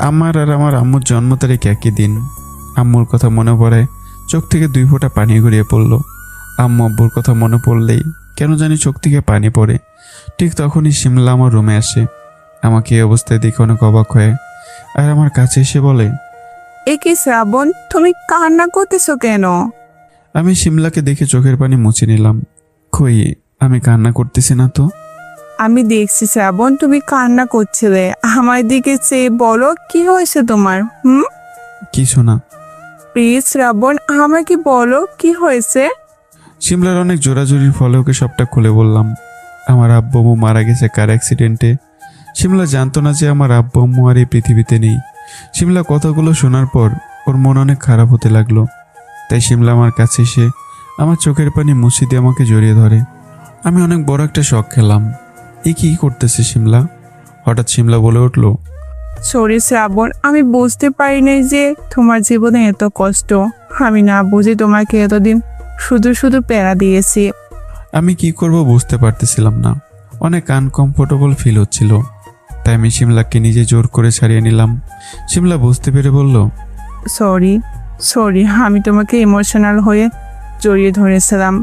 আমার আর আমার আম্মুর জন্ম তারিখ একই দিন। আম্মুর কথা মনে পড়ে চোখ থেকে 2 ফোঁটা পানি গড়িয়ে পড়ল। আম্মু আব্বুর কথা মনে পড়লেই কেন জানি চোখ থেকে পানি পড়ে। ঠিক তখনই শিমলা আমার রুমে আসে। আমাকে এই অবস্থায় দেখে অনেক অবাক হয়ে আর আমার কাছে এসে বলে, এ কি শ্রাবণ, তুমি কান্না করতেছো কেন? আমি শিমলাকে দেখে চোখের পানি মুছে নিলাম। কই, আমি কান্না করতেছি না তো। আমি দেখছি শ্রাবণ, তুমি কান্না করছিলে। আমার দিকে চেয়ে বলো কি হয়েছে তোমার? কিছু না। প্লিজ শ্রাবণ, আমাকে বলো কি হয়েছে। শিমলার অনেক জোরাজুরির ফলে ওকে সবটা খুলে বললাম। আমার আব্বু আম্মু মারা গেছে কার অ্যাক্সিডেন্টে। শিমলা জানতো না যে আমার আব্বু আম্মু আর এই পৃথিবীতে নেই। শিমলা কথাগুলো শোনার পর ওর মন অনেক খারাপ হতে লাগলো। তাই শিমলা আমার কাছে এসে আমার চোখের পানি মুছে দিয়ে আমাকে জড়িয়ে ধরে। আমি অনেক বড় একটা শখ খেলাম। এ কি করতেছে শিমলা? হঠাৎ শিমলা বলে উঠল, সরি শ্রাবণ, আমি বুঝতে পারিনি যে তোমার জীবনে এত কষ্ট। আমি না বুঝে তোমাকে এতদিন শুধু শুধু প্যারা দিয়েছি। আমি কি করব বুঝতে পারতেছিলাম না। অনেক আনকমফোর্টেবল ফিল হচ্ছিল। তাই আমি শিমলাকে নিজে জোর করে ছাড়িয়ে নিলাম। শিমলা বুঝতে পেরে বলল, সরি, আমি তোমাকে ইমোশনাল হয়ে জড়িয়ে ধরেছিলাম।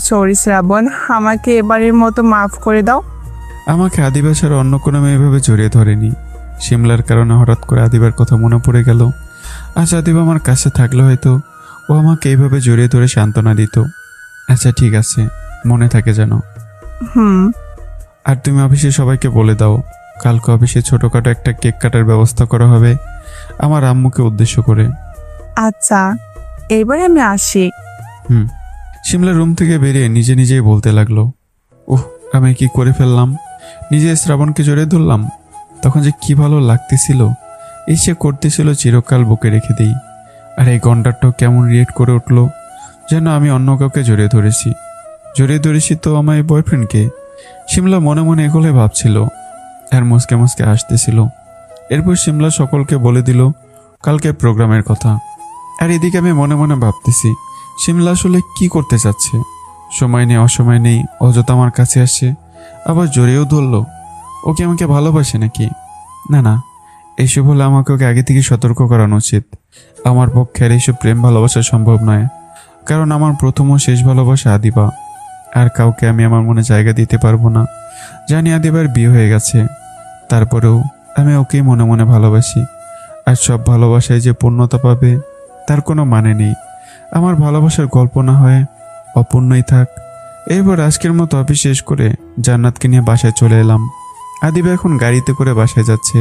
সরি শ্রাবণ, আমাকে এবারের মতো মাফ করে দাও। আমাকে আদিবা ছাড়া অন্য কোনো মেয়ে এভাবে জড়িয়ে ধরেনি। শিমলার কারণে হঠাৎ করে আদিবার কথা মনে পড়ে গেল। আজ আদিবা আমার কাছে থাকলে হয়তো ও আমাকে এইভাবে জড়িয়ে ধরে সান্ত্বনা দিত। আচ্ছা ঠিক আছে, মনে থাকে যেন। আর তুমি অফিসে সবাইকে বলে দাও কালকে অফিসে ছোটখাটো একটা কেক কাটার ব্যবস্থা করা হবে আমার আম্মুকে উদ্দেশ্য করে। আচ্ছা, এবারে আমি আসি। শিমলা রুম থেকে বেরিয়ে নিজে নিজেই বলতে লাগলো, আমি কি করে ফেললাম? নিজে শ্রাবণকে জড়িয়ে ধরলাম। তখন যে কি ভালো লাগতেছিল, ইচ্ছে করতেছিল চিরকাল বুকে রেখে দিই। আর এই গন্ডারটাও কেমন রিয়েক্ট করে উঠলো, যেন আমি অন্য কাউকে জড়িয়ে ধরেছি তো আমার এই বয়ফ্রেন্ডকে। শিমলা মনে মনে এগুলোই ভাবছিল আর মুসকে মুসকে হাসতেছিল। এরপর শিমলা সকলকে বলে দিল কালকে প্রোগ্রামের কথা। আর এদিকে আমি মনে মনে ভাবতেছি শিমলা আসলে কি করতে চাচ্ছে। সময় নেই অসময় নেই অযথা আমার কাছে আসছে, আবার জড়িয়েও ধরলো। ও কি আমাকে ভালোবাসে নাকি? না, এইসব হলে আমাকে ওকে আগে থেকে সতর্ক করানো উচিত। আমার পক্ষে আর এইসব প্রেম ভালোবাসা সম্ভব নয়, কারণ আমার প্রথম ও শেষ ভালোবাসা আদিবা। আর কাউকে আমি আমার মনে জায়গা দিতে পারবো না। জানি আদিবার বিয়ে হয়ে গেছে, তারপরেও আমি ওকেই মনে মনে ভালোবাসি। আর সব ভালোবাসায় যে পূর্ণতা পাবে তার কোনো মানে নেই। আমার ভালোবাসার গল্প না হয় অপূর্ণই থাক। এরপর আজকের মতো অফিস শেষ করে জান্নাতকে নিয়ে বাসায় চলে এলাম। আদিবা এখন গাড়িতে করে বাসায় যাচ্ছে।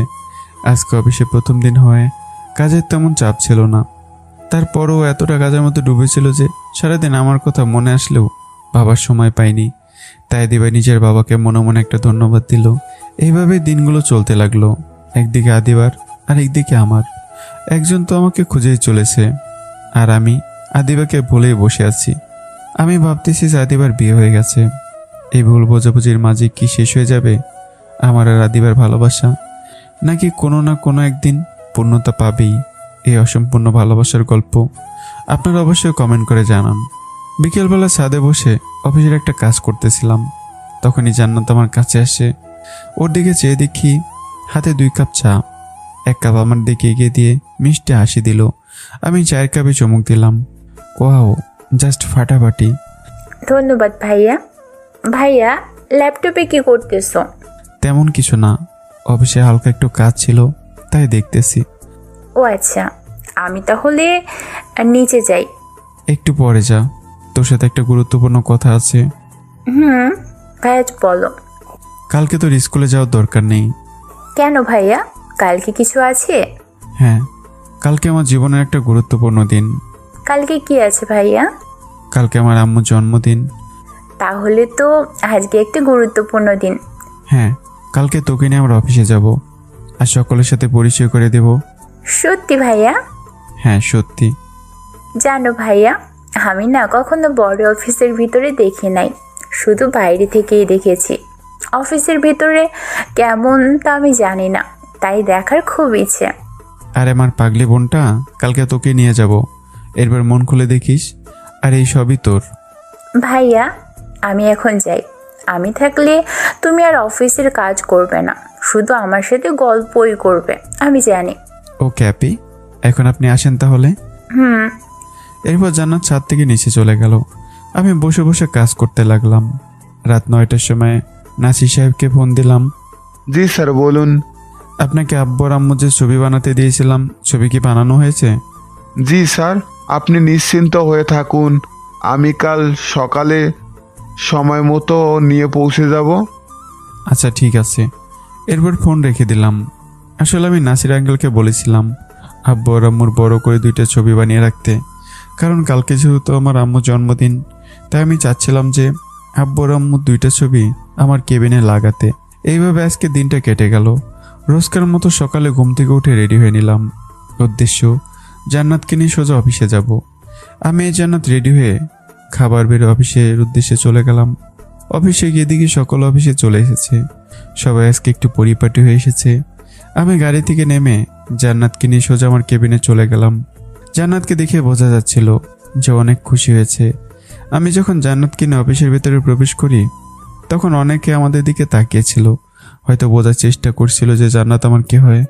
আজকে অফিসে প্রথম দিন হয়, কাজের তেমন চাপ ছিল না। তারপরও এতটা কাজের মধ্যে ডুবেছিল যে সারাদিন আমার কথা মনে আসলেও ভাবার সময় পাইনি। তাই আদিবা নিজের বাবাকে মনে মনে একটা ধন্যবাদ দিল। এইভাবে দিনগুলো চলতে লাগলো, একদিকে আদিবার আর একদিকে আমার। একজন তো আমাকে খুঁজেই চলেছে, আর আমি আদিবাকে ভুলেই বসে আছি। আমি ভাবতেছি যে আদিবার বিয়ে হয়ে গেছে। এই ভুল বোঝাবুঝির মাঝে কি শেষ হয়ে যাবে আমার আর আদিবার ভালোবাসা, নাকি কোনো না কোনো একদিন পূর্ণতা পাবেই এই অসম্পূর্ণ ভালোবাসার গল্প? আপনারা অবশ্যই কমেন্ট করে জানান। বিকেলবেলা ছাদে বসে অফিসের একটা কাজ করতেছিলাম, তখনই জান্নাত আমার কাছে আসে। ওর দিকে চেয়ে দেখি হাতে 2 কাপ চা। 1 কাপ আমার দিকে এগিয়ে দিয়ে মিষ্টি হাসি দিল। আমি চায়ের কাপে চমক দিলাম। ওয়াও, জাস্ট ফাটাফাটি। ধন্যবাদ ভাইয়া। ভাইয়া, ল্যাপটপে কি করতেছো? তেমন কিছু না, অফিসে হালকা একটু কাজ ছিল তাই দেখতেছি। ও আচ্ছা, আমি তাহলে নিচে যাই। একটু পরে যা, তোর সাথে একটা গুরুত্বপূর্ণ কথা আছে। ভাইয়া বলো। কালকে তোর স্কুলে যাওয়ার দরকার নেই। কেন ভাইয়া, কালকে কিছু আছে? হ্যাঁ, কালকে আমার জীবনের একটা গুরুত্বপূর্ণ দিন। কালকে কি আছে ভাইয়া? কালকে আমার আম্মুর জন্মদিন। তাহলে তো আজকে একটা গুরুত্বপূর্ণ দিন। হ্যাঁ, কালকে তোকে নিয়ে আমরা অফিসে যাব আর সকলের সাথে পরিচয় করে দেব। সত্যি ভাইয়া? হ্যাঁ সত্যি। জানো ভাইয়া, আমি না কখনো বড় অফিসের ভিতরে দেখি নাই, শুধু বাইরে থেকেই দেখেছি। অফিসের ভিতরে কেমন তা আমি জানি না, তাই দেখার খুব ইচ্ছে। আর আমার পাগলি বোনটা, কালকে তোকে নিয়ে যাব, এরপর মন খুলে দেখিস। আর এই সবই তোর। ভাইয়া, আমি এখন যাই। আমি থাকলে তুমি আর অফিসের কাজ করবে না, শুধু আমার সাথে গল্পই করবে, আমি জানি। ও ক্যাপি, এখন আপনি আসেন তাহলে। এরপর জান্নাত ছাদ থেকে নিচে চলে গেল। আমি বসে বসে কাজ করতে লাগলাম। রাত 9টার সময় নাসির সাহেবকে ফোন দিলাম। জি স্যার বলুন। আপনাকে আব্বর আম্মু যে ছবি বানাতে দিয়েছিলাম, ছবি কি বানানো হয়েছে? জি স্যার, আপনি নিশ্চিন্ত হয়ে থাকুন, আমি কাল সকালে সময় মতো নিয়ে পৌঁছে যাব। আচ্ছা ঠিক আছে। এরপর ফোন রেখে দিলাম। আসলে আমি নাসির আঙ্কেলকে বলেছিলাম আব্বু আর আম্মুর বড় করে 2টা ছবি বানিয়ে রাখতে, কারণ কালকে যেহেতু আমার আম্মুর জন্মদিন, তাই আমি চাচ্ছিলাম যে আব্বু আর আম্মুর 2টা ছবি আমার কেবিনে লাগাতে। এইভাবে আজকে দিনটা কেটে গেল। রোজকার মতো সকালে ঘুম থেকে উঠে রেডি হয়ে নিলাম। উদ্দেশ্য জান্নাতকে নিয়ে সোজা অফিসে যাব। আমি এই জান্নাত রেডি হয়ে খাবার বেড়ে অফিসের উদ্দেশ্যে চলে গেলাম। অফিসে গিয়ে দেখি সকল অফিসে চলে এসেছে, সবাই আজকে একটু পরিপাটি হয়ে এসেছে। আমি গাড়ি থেকে নেমে জান্নাতকে নিয়ে সোজা আমার কেবিনে চলে গেলাম। জান্নাতকে দেখে বোঝা যাচ্ছিল যে অনেক খুশি হয়েছে। আমি যখন জান্নাতকে নিয়ে অফিসের ভেতরে প্রবেশ করি, তখন অনেকে আমাদের দিকে তাকিয়েছিল, হয়তো বোঝার চেষ্টা করছিল যে জান্নাত আমার কে হয়।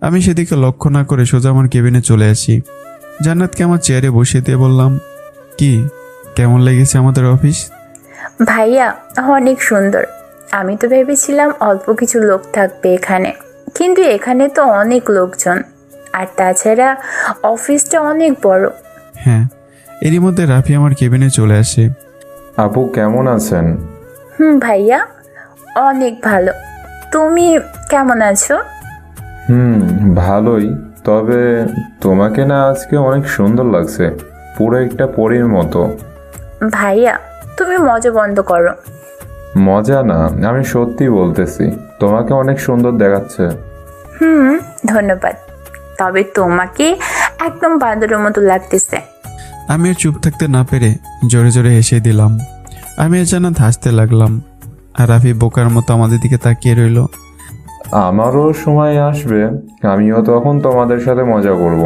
আমি সেদিকে লক্ষ্য না করে সোজা আমার কেবিনে চলে আসি। জান্নাতকে আমার চেয়ারে বসিয়ে দিয়ে বললাম, কি কেমন লেগেছে আমাদের অফিস? ভাইয়া, অনেক সুন্দর। আমি তো ভেবেছিলাম অল্প কিছু লোক থাকবে এখানে, কিন্তু এখানে তো অনেক লোকজন, আর তাছাড়া অফিসটা অনেক বড়। হ্যাঁ, এরই মধ্যে রাফি আমার কেবিনে চলে আসে। আপু কেমন আছেন? ভাইয়া, অনেক ভালো। তুমি কেমন আছো? ভালোই, তবে তোমাকে না আজকে অনেক সুন্দর লাগছে, পুরো একটা পরীর মতো। ভাইয়া, তুমি মজা বন্ধ করো। মজা না, আমি সত্যি বলতেছি, তোমাকে অনেক সুন্দর দেখাচ্ছে। ধন্যবাদ। তবে তোমাকে একদম বান্দরের মতো লাগতেছে। আমি আর চুপ থাকতে না পেরে জোরে জোরে হেসে দিলাম। আমি আর জান্নাত হাসতে লাগলাম, আর রাফি বোকার মতো আমাদের দিকে তাকিয়ে রইল। আমারও সময় আসবে, আমিও তখন তোমাদের সাথে মজা করব।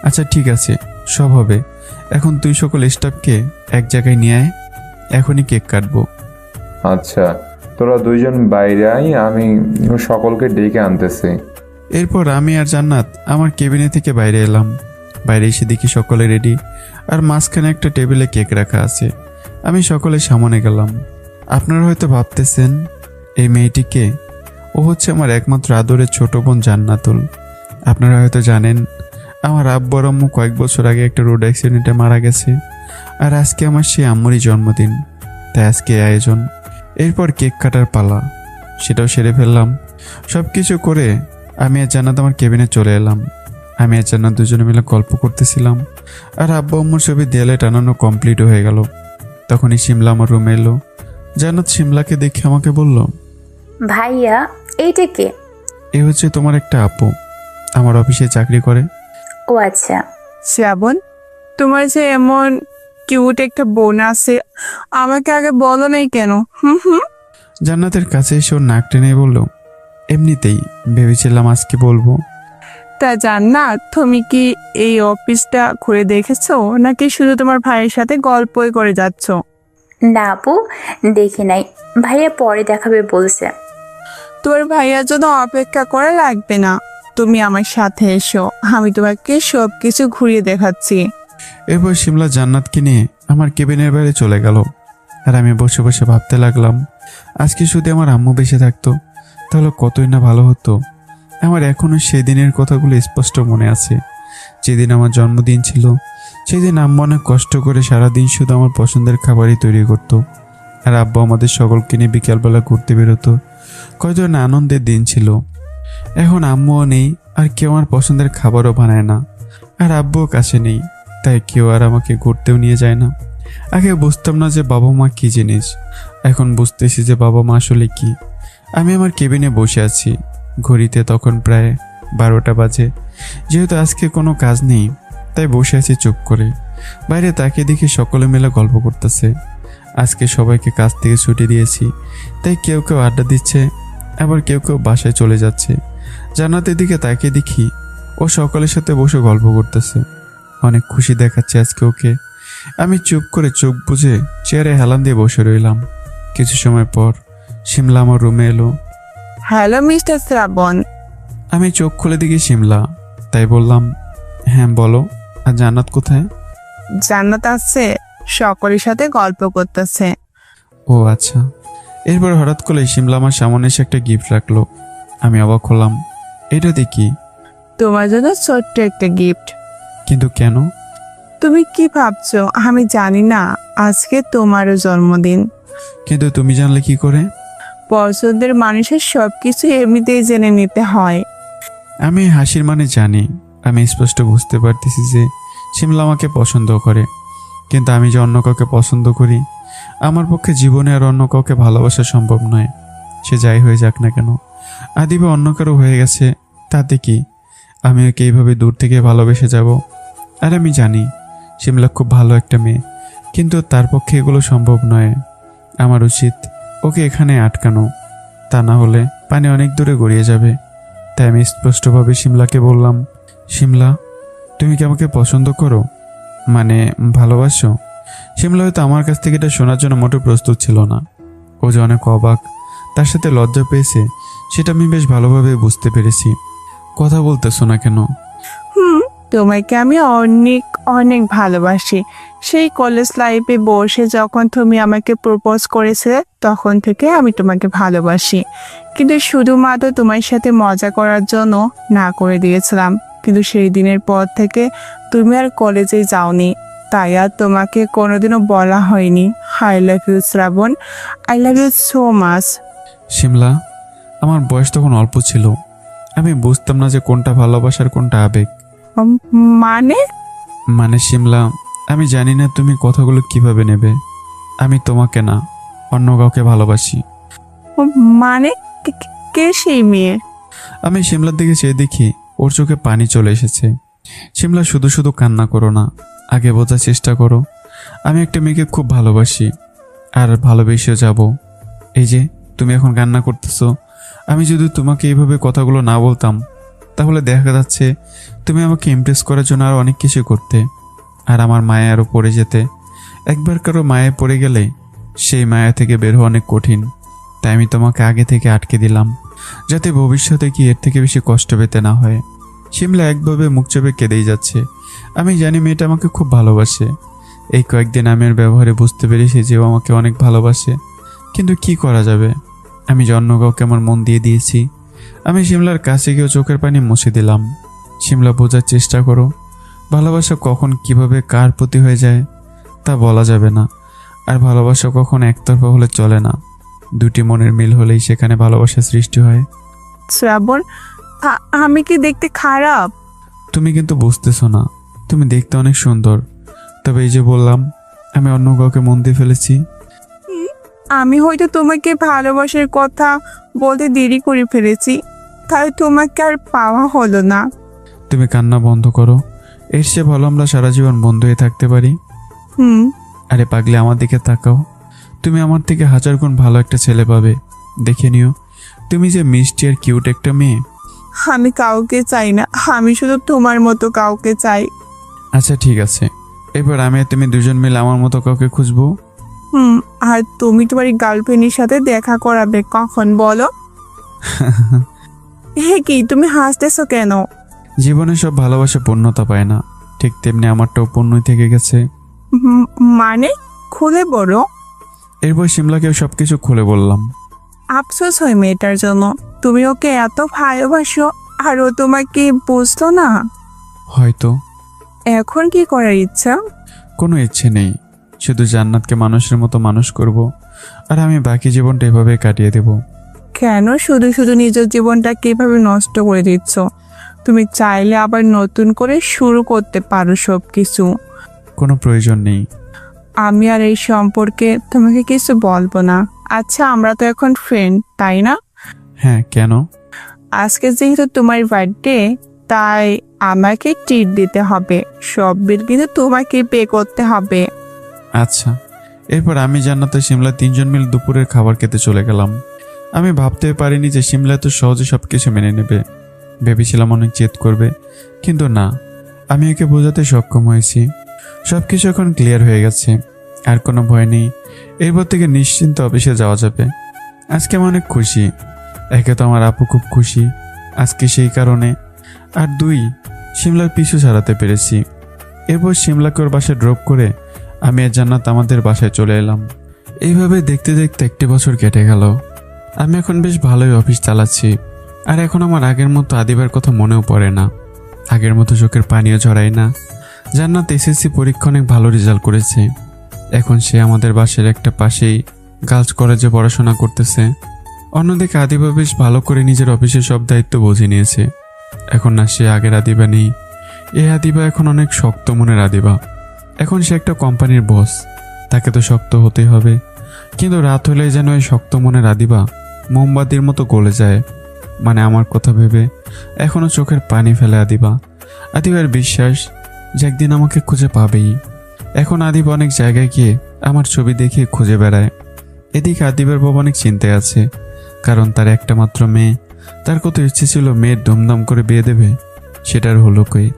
আচ্ছা ঠিক আছে, সব হবে। এখন তুই সকল স্টাফকে এক জায়গায় নিয়ে আয়, এখনই কেক কাটবো। আচ্ছা, তোরা দুইজন বাইরে আয়, আমি সকলকে ডেকে আনতেছি। এরপর আমি আর জান্নাত আমার কেবিনে থেকে বাইরে এলাম। বাইরে এসে দেখি সকলে রেডি, আর মাঝখানে একটা টেবিলে কেক রাখা আছে। আমি সকলের সামনে গেলাম। আপনারা হয়তো ভাবতেছেন এই মেয়েটিকে, ও হচ্ছে আমার একমাত্র আদরের ছোট বোন জান্নাতুল। আপনারা হয়তো জানেন আমার আব্বু আর আম্মু কয়েক বছর আগে একটা রোড অ্যাক্সিডেন্টে মারা গেছে, আর আজকে আমার সেই আম্মুরই জন্মদিন, তাই আজকে এই আয়োজন। এরপর কেক কাটার পালা, সেটাও সেরে ফেললাম। সব কিছু করে আমি আর জান্নাত আমার কেবিনে চলে এলাম। আমি আর জান্নাত দুজনে মিলে গল্প করতেছিলাম, আর আব্বু আম্মুর ছবি দেয়ালে টানানো কমপ্লিট হয়ে গেল। তখনই শিমলা আমার রুমে এলো। জান্নাত শিমলাকে দেখে আমাকে বলল, ভাইয়া এইটা কে? এ হচ্ছে তোমার একটা আপু, আমার অফিসে চাকরি করে। ও আচ্ছা। শ্রাবণ, তোমার যে এমন কিউট একটা বোন আছে, আমাকে আগে বলো নাই কেন? জান্নাতের কাছে এসে ওর নাক টেনে বলল, এমনিতেই ভেবেছিলাম আজকে বলবো। তা জান্নাত, তুমি কি এই অফিসটা ঘুরে দেখেছো, নাকি শুধু তোমার ভাইয়ের সাথে গল্পই করে যাচ্ছ? না আপু, দেখি নাই, ভাইয়া পরে দেখাবে বলছে। তোমার ভাইয়ার জন্য অপেক্ষা করা লাগবে না, তুমি আমার সাথে এসো, আমি তোমাকে সবকিছু ঘুরিয়ে দেখাচ্ছি। এরপর শিমলা জান্নাতকে নিয়ে আমার কেবিনের বাইরে চলে গেল, আর আমি বসে বসে ভাবতে লাগলাম, আজকে যদি আমার আম্মু বেঁচে থাকতো তাহলে কতই না ভালো হতো। আমার এখনও সেই দিনের কথাগুলো স্পষ্ট মনে আছে। যেদিন আমার জন্মদিন ছিল, সেদিন আম্মু অনেক কষ্ট করে সারাদিন শুধু আমার পছন্দের খাবারই তৈরি করতো, আর আব্বু আমাদের সকলকে নিয়ে বিকালবেলা ঘুরতে বেরোতো। কত না আনন্দের দিন ছিল। এখন আম্মুও নেই, আর কেউ আমার পছন্দের খাবারও বানায় না, আর আব্বুও কাছে নেই, তাই কেউ আর আমাকে ঘুরতেও নিয়ে যায় না। আগে বুঝতাম না যে বাবা মা কী জিনিস, এখন বুঝতেছি যে বাবা মা আসলে কি। আমি আমার কেবিনে বসে আছি, ঘড়িতে তখন প্রায় 12টা বাজে। যেহেতু আজকে কোনো কাজ নেই, তাই বসে আছি চুপ করে। বাইরে তাকিয়ে দেখি সকলে মিলে গল্প করতেছে। আজকে সবাইকে কাজ থেকে ছুটি দিয়েছি, তাই কেউ কেউ আড্ডা দিচ্ছে, আবার কেউ কেউ বাসায় চলে যাচ্ছে। জান্নাতের দিকে তাকিয়ে দেখি ও সকলের সাথে বসে গল্প করতেছে। অনেক খুশি দেখাচ্ছে আজকে ওকে। আমি চুপ করে চোখ বুজে চেয়ারে হেলান দিয়ে বসে রইলাম। কিছু সময় পর শিমলা আমার রুমে এলো। হ্যালো মিস্টার শ্রাবণ। আমি চোখ খুলে দেখি শিমলা, তাই বললাম, হ্যাঁ বলো। আর জান্নাত কোথায়? জান্নাত আছে, সকলের সাথে গল্প করতেছে। ও আচ্ছা। এরপর হঠাৎ করে শিমলা আমার সামনে এসে একটা গিফট রাখলো। আমি অবাক হলাম, এটা দেখি। তোমার জন্য ছোট্ট একটা গিফট। কিন্তু কেন? তুমি কি ভাবছো আমি জানি না আজকে তোমারও জন্মদিন? কিন্তু তুমি জানলে কি করে? পছন্দের মানুষের সবকিছু এমনিতেই জেনে নিতে হয়। আমি হাসির মানে জানি। আমি স্পষ্ট বুঝতে পারতেছি যে শিমলা আমাকে পছন্দ করে, কিন্তু আমি যে অন্য কাউকে পছন্দ করি, আমার পক্ষে জীবনে আর অন্য কাউকে ভালোবাসা সম্ভব নয়। সে যাই হয়ে যাক না কেন, আদিবা অন্য কারো হয়ে গেছে, তাতে কি? আমি ওকে এইভাবে দূর থেকে ভালোবেসে যাব? আর আমি জানি শিমলা খুব ভালো একটা মেয়ে, কিন্তু তার পক্ষে এগুলো সম্ভব নয়। আমার উচিত ওকে এখানে আটকানো, তা না হলে পানি অনেক দূরে গড়িয়ে যাবে। তাই আমি স্পষ্টভাবে শিমলাকে বললাম, শিমলা, তুমি কি আমাকে পছন্দ করো, মানে ভালোবাসো? শিমলা হয়তো আমার কাছ থেকে এটা শোনার জন্য মোটেও প্রস্তুত ছিল না। ও যে অনেক অবাক, তার সাথে লজ্জা পেয়েছে, সেটা আমি বেশ ভালোভাবে বুঝতে পেরেছি। কথা বলতেছো না কেন? তোমাকে আমি অনেক অনেক ভালোবাসি। সেই কলেজ লাইফে বসে যখন তুমি আমাকে প্রপোজ করেছিলে, তখন থেকে আমি তোমাকে ভালোবাসি, কিন্তু শুধুমাত্র তোমার সাথে মজা করার জন্য না করে দিয়েছিলাম। কিন্তু সেই দিনের পর থেকে তুমি আর কলেজে যাওনি, তাই আর তোমাকে কোনোদিনও বলা হয়নি I love you Shravan, I love you so much. Shimla, আমার বয়স তখন অল্প ছিল, আমি বুঝতাম না যে কোনটা ভালোবাসার কোনটা আবেগ। মানে শিমলা, আমি জানি না তুমি কথাগুলো কিভাবে নেবে। আমি তোমাকে না, অন্য কাউকে ভালোবাসি। মানে কে সেই মেয়ে? আমি শিমলার দিকে চেয়ে দেখি ওর চোখে পানি চলে এসেছে। শিমলা, শুধু শুধু কান্না করো না, আগে বোঝার চেষ্টা করো। আমি একটা মেয়েকে খুব ভালোবাসি আর ভালোবেসে যাব। এই যে তুমি এখন কান্না করতেছো, আমি যদি তোমাকে এইভাবে কথাগুলো না বলতাম তাহলে দেখা যাচ্ছে তুমি আমাকে ইমপ্রেস করার জন্য আরও অনেক কিছু করতে, আর আমার মায়া আরও পড়ে যেতে। একবার কারো মায়ায় পড়ে গেলে সেই মায়া থেকে বের হওয়া অনেক কঠিন। তাই আমি তোমাকে আগে থেকে আটকে দিলাম, যাতে ভবিষ্যতে কি এর থেকে বেশি কষ্ট পেতে না হয়। শিমলা একভাবে মুখ চেপে কেঁদেই যাচ্ছে। আমি জানি মেয়েটা আমাকে খুব ভালোবাসে। এই কয়েকদিন আমি এর ব্যবহারে বুঝতে পেরেছি যে ও আমাকে অনেক ভালোবাসে, কিন্তু কি করা যাবে, আমি যে অন্য কাউকে আমার মন দিয়ে দিয়েছি। আমি শিমলার কাছে গিয়ে চোখের পানি মুছে দিলাম। শিমলা, বোঝার চেষ্টা করো, ভালোবাসা কখন কিভাবে কার প্রতি হয়ে যায় তা বলা যাবে না। আর ভালোবাসা কখন একতরফা হলে চলে না, দুটি মনের মিল হলেই সেখানে ভালোবাসা সৃষ্টি হয়। শ্রাবণ, আমি কি দেখতে খারাপ? তুমি কিন্তু বুঝতেছো না, তুমি দেখতে অনেক সুন্দর। তবে এই যে বললাম, আমি অন্য কাউকে মন দিয়ে ফেলেছি। আমি হয়তো তোমাকে ভালোবাসার কথা বলতে দেরি করে ফেলেছি, তাই তোমাকে আর পাওয়া হলো না। তুমি কান্না বন্ধ করো, এর চেয়ে ভালো আমরা সারা জীবন বন্ধু হয়ে থাকতে পারি। আরে পাগলি, আমার দিকে তাকাও, তুমি আমার থেকে 1000 গুণ ভালো একটা ছেলে পাবে, দেখে নিও। তুমি যে মিষ্টি আর কিউট একটা মেয়ে। আমি কাউকে চাই না, আমি শুধু তোমার মতো কাউকে চাই। আচ্ছা ঠিক আছে, এবার আমি আর তুমি দুজন মিলে আমার মতো কাউকে খুঁজবো। আর তুমি তোমার গার্লফ্রেন্ডের সাথে দেখা করাবে কখন বলো? হে কি, তুমি হাসতেছো কেন? জীবনে সব ভালোবাসা পূর্ণতা পায় না, ঠিক তেমনি আমারটাও পূর্ণই থেকে গেছে। মানে? খুলে বলো। এরপর শিমলাকেও সবকিছু খুলে বললাম। আফসোস হয় মেয়েটার জন্য, তুমি ওকে এত ভালোবাসো আর ও তোমাকে বুঝতো না। হয়তো। এখন কি করার ইচ্ছা? কোনো ইচ্ছে নেই, শুধু জান্নাতকে মানুষের মতো মানুষ করব, আর আমি বাকি জীবনটা এভাবে কাটিয়ে দেব। কেন শুধু শুধু নিজের জীবনটা কিভাবে নষ্ট করে দিচ্ছ? তুমি চাইলে আবার নতুন করে শুরু করতে পারো সব কিছু। কোনো প্রয়োজন নেই। আমি আর এই সম্পর্কে তোমাকে কিছু বলবো না। আচ্ছা, আমরা তো এখন ফ্রেন্ড, তাই না? হ্যাঁ, কেন? আজকে যেহেতু তোমার বার্থডে, তাই আমাকে ট্রিট দিতে হবে, সব বিল কিন্তু তোমাকে পে করতে হবে। আচ্ছা। এরপর আমি জান্নাত আর শিমলা 3 জন মিলে দুপুরের খাবার খেতে চলে গেলাম। আমি ভাবতে পারিনি যে শিমলা এত সহজে সব কিছু মেনে নেবে। ভেবেছিলাম অনেক জেদ করবে, কিন্তু না, আমি একে বোঝাতে সক্ষম হয়েছি। সব কিছু এখন ক্লিয়ার হয়ে গেছে, আর কোনো ভয় নেই। এরপর থেকে নিশ্চিন্ত অফিসে যাওয়া যাবে। আজকে আমি অনেক খুশি। একে তো আমার আপু খুব খুশি আজকে সেই কারণে, আর 2, শিমলার পিছু ছাড়াতে পেরেছি। এরপর শিমলাকে ওর বাসায় ড্রপ করে আমি আর জান্নাত আমাদের বাসায় চলে এলাম। এইভাবে দেখতে দেখতে 1 বছর কেটে গেল। আমি এখন বেশ ভালোই অফিস চালাচ্ছি, আর এখন আমার আগের মতো আদিবার কথা মনেও পড়ে না, আগের মতো চোখের পানিও ঝরায় না। জান্নাত এসএসসি পরীক্ষা অনেক ভালো রেজাল্ট করেছে। এখন সে আমাদের বাসার একটা পাশেই গার্লস কলেজে পড়াশোনা করতেছে। অন্যদিকে আদিবা বেশ ভালো করে নিজের অফিসের সব দায়িত্ব বুঝে নিয়েছে। এখন না সে আগের আদিবা নেই, এই আদিবা এখন অনেক শক্ত মনের আদিবা। এখন সে একটা কোম্পানির বস, তাকে তো শক্ত হতে হবে। কিন্তু রাত হলে যেন এই শক্ত মনের আদিবা মোমবাতির মতো গলে যায়। মানে আমার কথা ভেবে এখনো চোখের পানি ফেলে আদিবা। আদিবার বিশ্বাস যে একদিন আমাকে খুঁজে পাবেই। এখন আদিবা অনেক জায়গায় গিয়ে আমার ছবি দেখিয়ে খুঁজে বেড়ায়। এদিকে আদিবার বাবা অনেক চিন্তায় আছে, কারণ তার একটা মাত্র মেয়ে। তার কত ইচ্ছে ছিল মেয়ের ধুমধাম করে বিয়ে দেবে, সেটার হলো কই।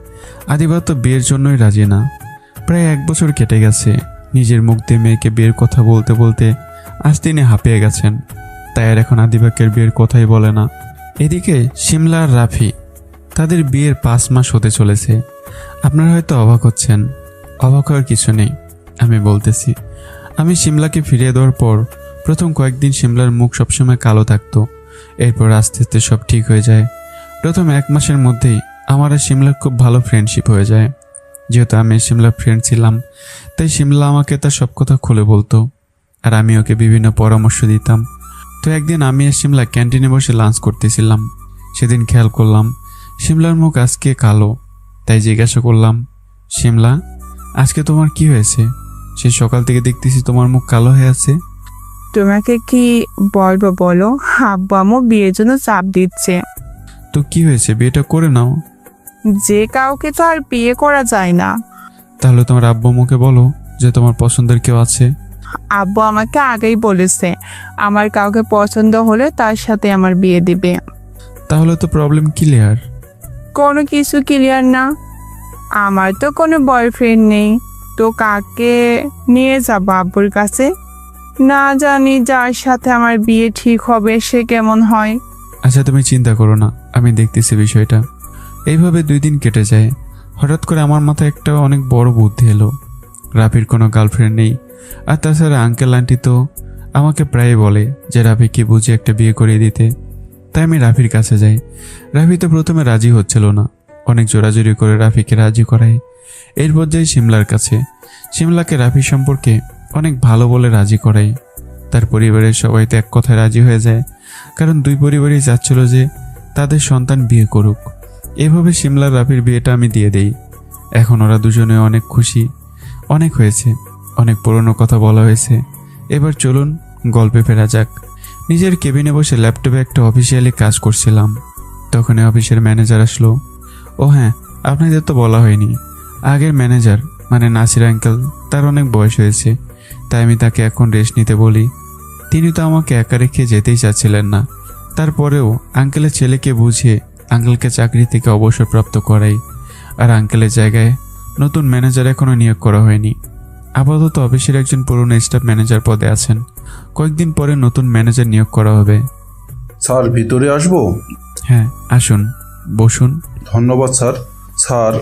আদিবা তো বিয়ের জন্যই রাজি না। প্রায় 1 বছর কেটে গেছে। নিজের মুখ দিয়ে মেয়েকে বিয়ের কথা বলতে বলতে আজ তিনি হাঁপিয়ে গেছেন। তাই আর এখন আদিবাকের বিয়ের কথাই বলে না। এদিকে শিমলা আর রাফি, তাদের বিয়ের 5 মাস হতে চলেছে। আপনারা হয়তো অবাক হচ্ছেন, অবাক হওয়ার কিছু নেই, আমি বলতেছি। আমি শিমলাকে ফিরিয়ে দেওয়ার পর প্রথম কয়েকদিন শিমলার মুখ সবসময় কালো থাকতো। এরপর আস্তে আস্তে সব ঠিক হয়ে যায়। প্রথম 1 মাসের মধ্যেই আমার আর শিমলার খুব ভালো ফ্রেন্ডশিপ হয়ে যায়। যেহেতু আমি শিমলার ফ্রেন্ড ছিলাম, তাই শিমলা আমাকে তার সব কথা খুলে বলতো, আর আমি ওকে বিভিন্ন পরামর্শ দিতাম। তো একদিন আমি আর শিমলা ক্যান্টিনে বসে লাঞ্চ করতেছিলাম। সেদিন খেয়াল করলাম শিমলার মুখ আজকে কালো। তাই জিজ্ঞাসা করলাম, শিমলা, আজকে তোমার কি হয়েছে? সে সকাল থেকে দেখতেছি তোমার মুখ কালো হয়ে আছে। তোমাকে কি বলবো বলো, আব্বু আম্মু বিয়ের জন্য চাপ দিচ্ছে। তো কি হয়েছে, বিয়েটা করে নাও। যে কাউকে তো আর বিয়ে করা যায় না। তাহলে তোমার আব্বু আম্মুকে বলো যে তোমার পছন্দের কেউ আছে। আব্বু আমাকে আগেই বলেছে আমার কাউকে পছন্দ হলে তার সাথে আমার বিয়ে দিবে। তাহলে তো প্রবলেম ক্লিয়ার। কোনো কিছু ক্লিয়ার না, আমার তো কোনো বয়ফ্রেন্ড নেই, তো কাকে নিয়ে যাব আব্বুর কাছে? না জানি যার সাথে আমার বিয়ে ঠিক হবে সে কেমন হয়। আচ্ছা তুমি চিন্তা করো না, আমি দেখতেছি বিষয়টা। এইভাবে 2 দিন কেটে যায়। হঠাৎ করে আমার মাথায় একটা অনেক বড় বুদ্ধি এলো। রাফির কোনো গার্লফ্রেন্ড নেই, আর তাছাড়া আঙ্কেল আন্টি তো আমাকে প্রায় বলে যে রাফিকে বুঝে একটা বিয়ে করিয়ে দিতে। তাই আমি রাফির কাছে যাই। রাফি তো প্রথমে রাজি হচ্ছিল না, অনেক জোরাজুরি করে রাফিকে রাজি করাই। এরপর যাই শিমলার কাছে। শিমলাকে রাফি সম্পর্কে অনেক ভালো বলে রাজি করাই। তার পরিবারের সবাই তো এক কথায় রাজি হয়ে যায়, কারণ 2 পরিবারই চাচ্ছিল যে তাদের সন্তান বিয়ে করুক। এভাবে শিমলার রাফির বিয়েটা আমি দিয়ে দেই। এখন ওরা দুজনে অনেক খুশি। অনেক হয়েছে, অনেক পুরনো কথা বলা হয়েছে। এবার চলুন গল্পে ফেরা যাক। নিজের কেবিনে বসে ল্যাপটপে একটা অফিসিয়ালি কাজ করছিলাম। তখন অফিসের ম্যানেজার আসলো। ও হ্যাঁ, আপনাদের তো বলা হয়নি, আগের ম্যানেজার মানে নাসির আঙ্কেল, তার অনেক বয়স হয়েছে, তাই আমি তাকে এখন রেস্ট নিতে বলি। তিনি তো আমাকে একা রেখে যেতেই চাচ্ছিলেন না। তারপরেও আঙ্কেলের ছেলেকে বুঝিয়ে আঙ্কেলকে চাকরি থেকে অবসরপ্রাপ্ত করাই। আর আঙ্কেলের জায়গায় নতুন ম্যানেজার এখনও নিয়োগ করা হয়নি। আপাতত অফিসের একজন পুরনো স্টাফ ম্যানেজার পদে আছেন। কয়েকদিন পরে নতুন ম্যানেজার নিয়োগ করা হবে। স্যার ভিতরে আসবো? হ্যাঁ আসুন, বসুন। ধন্যবাদ স্যার। স্যার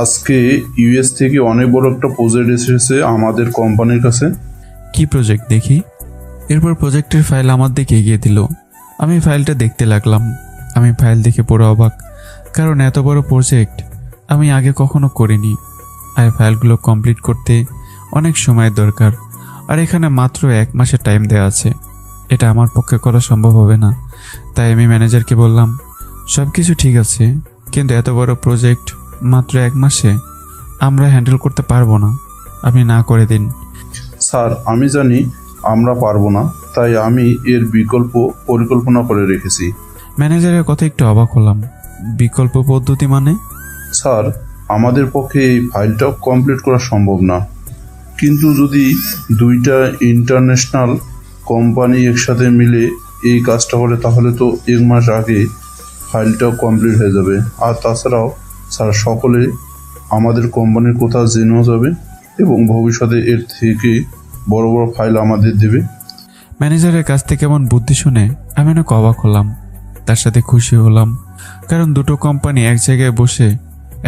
আজকে ইউএস থেকে অনেক বড় একটা প্রজেক্ট এসেছে আমাদের কোম্পানির কাছে। কি প্রজেক্ট দেখি? এরপর প্রজেক্টের ফাইল আমার দিকে এগিয়ে দিল। আমি ফাইলটা দেখতে লাগলাম। আমি ফাইল দেখে পুরো অবাক, কারণ এত বড় প্রজেক্ট আমি আগে কখনো করিনি। আর ফাইলগুলো কমপ্লিট করতে অনেক সময়ের দরকার, আর এখানে মাত্র 1 মাসের টাইম দেওয়া আছে। এটা আমার পক্ষে করা সম্ভব হবে না। তাই আমি ম্যানেজারকে বললাম, সব কিছু ঠিক আছে, কিন্তু এত বড় প্রজেক্ট মাত্র 1 মাসে আমরা হ্যান্ডেল করতে পারবো না, আপনি না করে দিন। স্যার আমি জানি আমরা পারবো না, তাই আমি এর বিকল্প পরিকল্পনা করে রেখেছি। ম্যানেজারের কথা একটু অবাক হলাম। বিকল্প পদ্ধতি মানে? স্যার আমাদের পক্ষে এই ফাইলটা কমপ্লিট করা সম্ভব না, কিন্তু যদি 2টা ইন্টারন্যাশনাল কোম্পানি একসাথে মিলে এই কাজটা করে তাহলে তো 1 মাস আগে ফাইলটাও কমপ্লিট হয়ে যাবে। আর তাছাড়াও স্যার সকলে আমাদের কোম্পানির কথা জেনেও যাবে এবং ভবিষ্যতে এর থেকে বড় বড় ফাইল আমাদের দেবে। ম্যানেজারের কাছ থেকে এমন বুদ্ধি শুনে আমি অনেক অবাক হলাম, তার সাথে খুশি হলাম, কারণ 2টো কোম্পানি এক জায়গায় বসে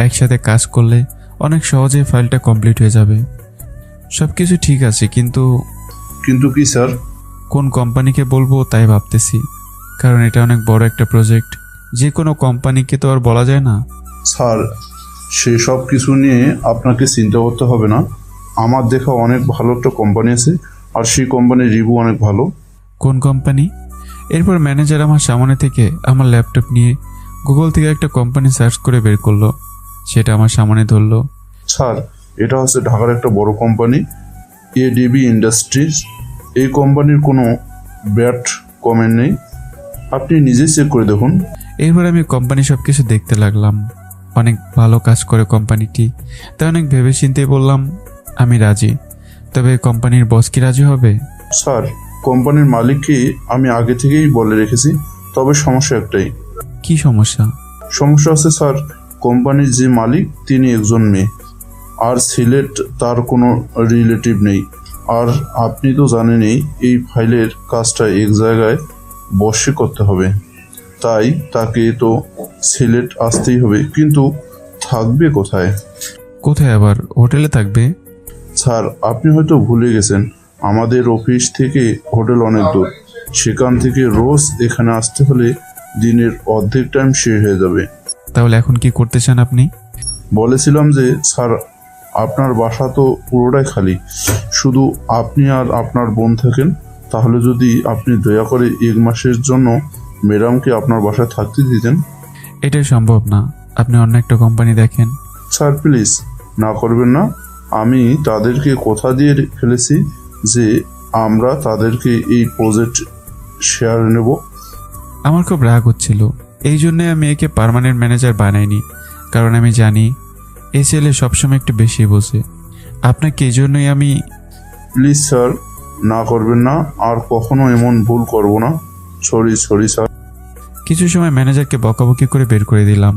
একসাথে কাজ করলে অনেক সহজেই ফাইলটা কমপ্লিট হয়ে যাবে। সব কিছু ঠিক আছে, কিন্তু কি স্যার? কোন কোম্পানিকে বলবো তাই ভাবতেছি, কারণ এটা অনেক বড় একটা প্রজেক্ট। যে কোনো কোম্পানিকে তো আর বলা যায় না। স্যার সেসব কিছু নিয়ে আপনাকে চিন্তা করতে হবে না। আমার দেখা অনেক ভালো একটা কোম্পানি আছে, আর সেই কোম্পানির রিভিউ অনেক ভালো। কোন কোম্পানি? এরপর ম্যানেজার আমার সামনে থেকে আমার ল্যাপটপ নিয়ে গুগল থেকে একটা কোম্পানি সার্চ করে বের করলো, সেটা আমার সামনে ধরলো। স্যার এটা হচ্ছে ঢাকার একটা বড় কোম্পানি, এডিবি ইন্ডাস্ট্রিজ। এই কোম্পানির কোনো ব্যাড কমেন্ট নেই, আপনি নিজেই চেক করে দেখুন। এরপর আমি কোম্পানি সব কিছু দেখতে লাগলাম। অনেক ভালো কাজ করে কোম্পানিটি, তাই অনেক ভেবে চিন্তে বললাম আমি রাজি। তবে কোম্পানির বস কি রাজি হবে? স্যার কোম্পানির মালিককে আমি আগে থেকেই বলে রেখেছি, তবে সমস্যা একটাই। কি সমস্যা? সমস্যা আছে স্যার, কোম্পানির যে মালিক তিনি একজন মেয়ে, আর সিলেট তার কোনো রিলেটিভ নেই। আর আপনি তো জানেনই এই ফাইলের কাজটা এক জায়গায় বসে করতে হবে, তাই তাকে তো সিলেট আসতেই হবে। কিন্তু থাকবে কোথায়? কোথায় আবার? হোটেলে থাকবে? স্যার আপনি হয়তো ভুলে গেছেন, আমাদের অফিস থেকে হোটেল অনেক দূর। সেখান থেকে রোজ এখানে আসতে হলে দিনের অর্ধেক টাইম শেষ হয়ে যাবে। তাহলে এখন কি করতে চান আপনি? বলেছিলাম যে স্যার আপনার বাসা তো পুরোটাই খালি, শুধু আপনি আর আপনার বোন থাকেন। তাহলে যদি আপনি দয়া করে 1 মাসের জন্য ম্যাডামকে আপনার বাসায় থাকতে দিতেন। এটা সম্ভব না, আপনি অন্য একটা কোম্পানি দেখেন। স্যার প্লিজ না করবেন না। আমি তাদেরকে কথা দিয়ে ফেলেছি যে আমরা তাদেরকে এই প্রজেক্ট শেয়ার নেব। আমার খুব রাগ হচ্ছিল। এই জন্যে আমি একে পার্মানেন্ট ম্যানেজার বানাইনি, কারণ আমি জানি এই ছেলে সবসময় একটু বেশি বোঝে। আপনাকে এই জন্যই আমি প্লিজ স্যার, না করবেন না, আর কখনো এমন ভুল করব না। Sorry sir. কিছু সময় ম্যানেজারকে বকাবকি করে বের করে দিলাম,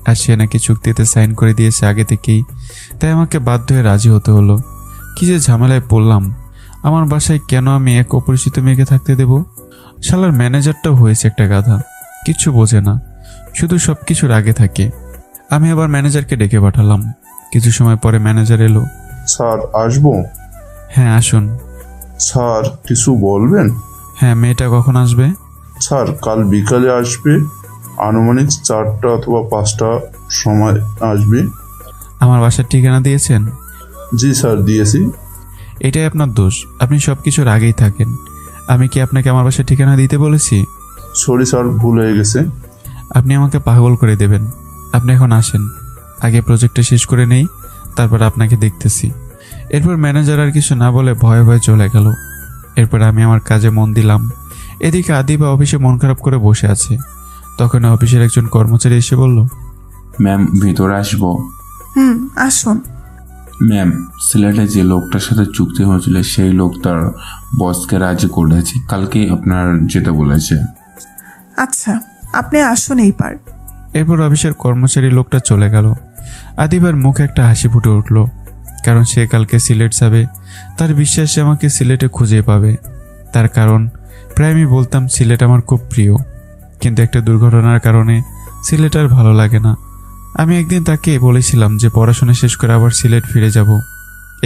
আর সে নাকি চুক্তিতে সাইন করে দিয়েছে আগে থেকেই, তাই আমাকে বাধ্য হয়ে রাজি হতে হলো। কি যে ঝামেলায় পড়লাম। আমার বাসায় কেন আমি এক অপরিচিত মেয়েকে থাকতে দেব? শালার ম্যানেজারটাও হয়েছে একটা গাধা, কিচ্ছু বোঝে না, শুধু সব কিছুর আগে থাকে। আমি আবার ম্যানেজারকে ডেকে পাঠালাম। কিছু সময় পরে ম্যানেজার এলো। স্যার আসবো? হ্যাঁ আসুন। স্যার কিছু বলবেন? হ্যাঁ, মেয়েটা কখন আসবে? স্যার কাল বিকালে আসবে, আনুমানিক 4টা অথবা 5টা সময় আসবে। আমার বাসার ঠিকানা দিয়েছেন? জি স্যার দিয়েছি। এটাই আপনার দোষ, আপনি সব কিছুর আগেই থাকেন। আমি কি আপনাকে আমার বাসার ঠিকানা দিতে বলেছি? সরি স্যার, ভুল হয়ে গেছে। আপনি আমাকে পাগল করে দেবেন। আপনি এখন আসেন, আগে প্রজেক্টটা শেষ করে নেই, তারপর আপনাকে দেখতেছি। এরপর ম্যানেজার আর কিছু না বলে ভয়ে ভয়ে চলে গেল। এরপর আমি আমার কাজে মন দিলাম। এদিকে আদিবা অফিসে মন খারাপ করে বসে আছে। তখন অফিসের একজন কর্মচারী এসে বলল, ম্যাম ভিতরে আসবো? আসুন। ম্যাম, সিলেটে যে লোকটার সাথে চুক্তি হয়েছিল সেই লোক তার বসকে রাজি করেছে, কালকে আপনার যেতে বলেছে। আচ্ছা, আপনি আসুন এইবার। এরপর অফিসের কর্মচারী লোকটা চলে গেল। আদিবার মুখে একটা হাসি ফুটে উঠল, কারণ সে কালকে সিলেট যাবে। তার বিশ্বাস সে আমাকে সিলেটে খুঁজে পাবে। তার কারণ প্রায় আমি বলতাম সিলেট আমার খুব প্রিয়, কিন্তু একটা দুর্ঘটনার কারণে সিলেট আর ভালো লাগে না। আমি একদিন তাকে বলেছিলাম যে পড়াশোনা শেষ করে আবার সিলেট ফিরে যাব।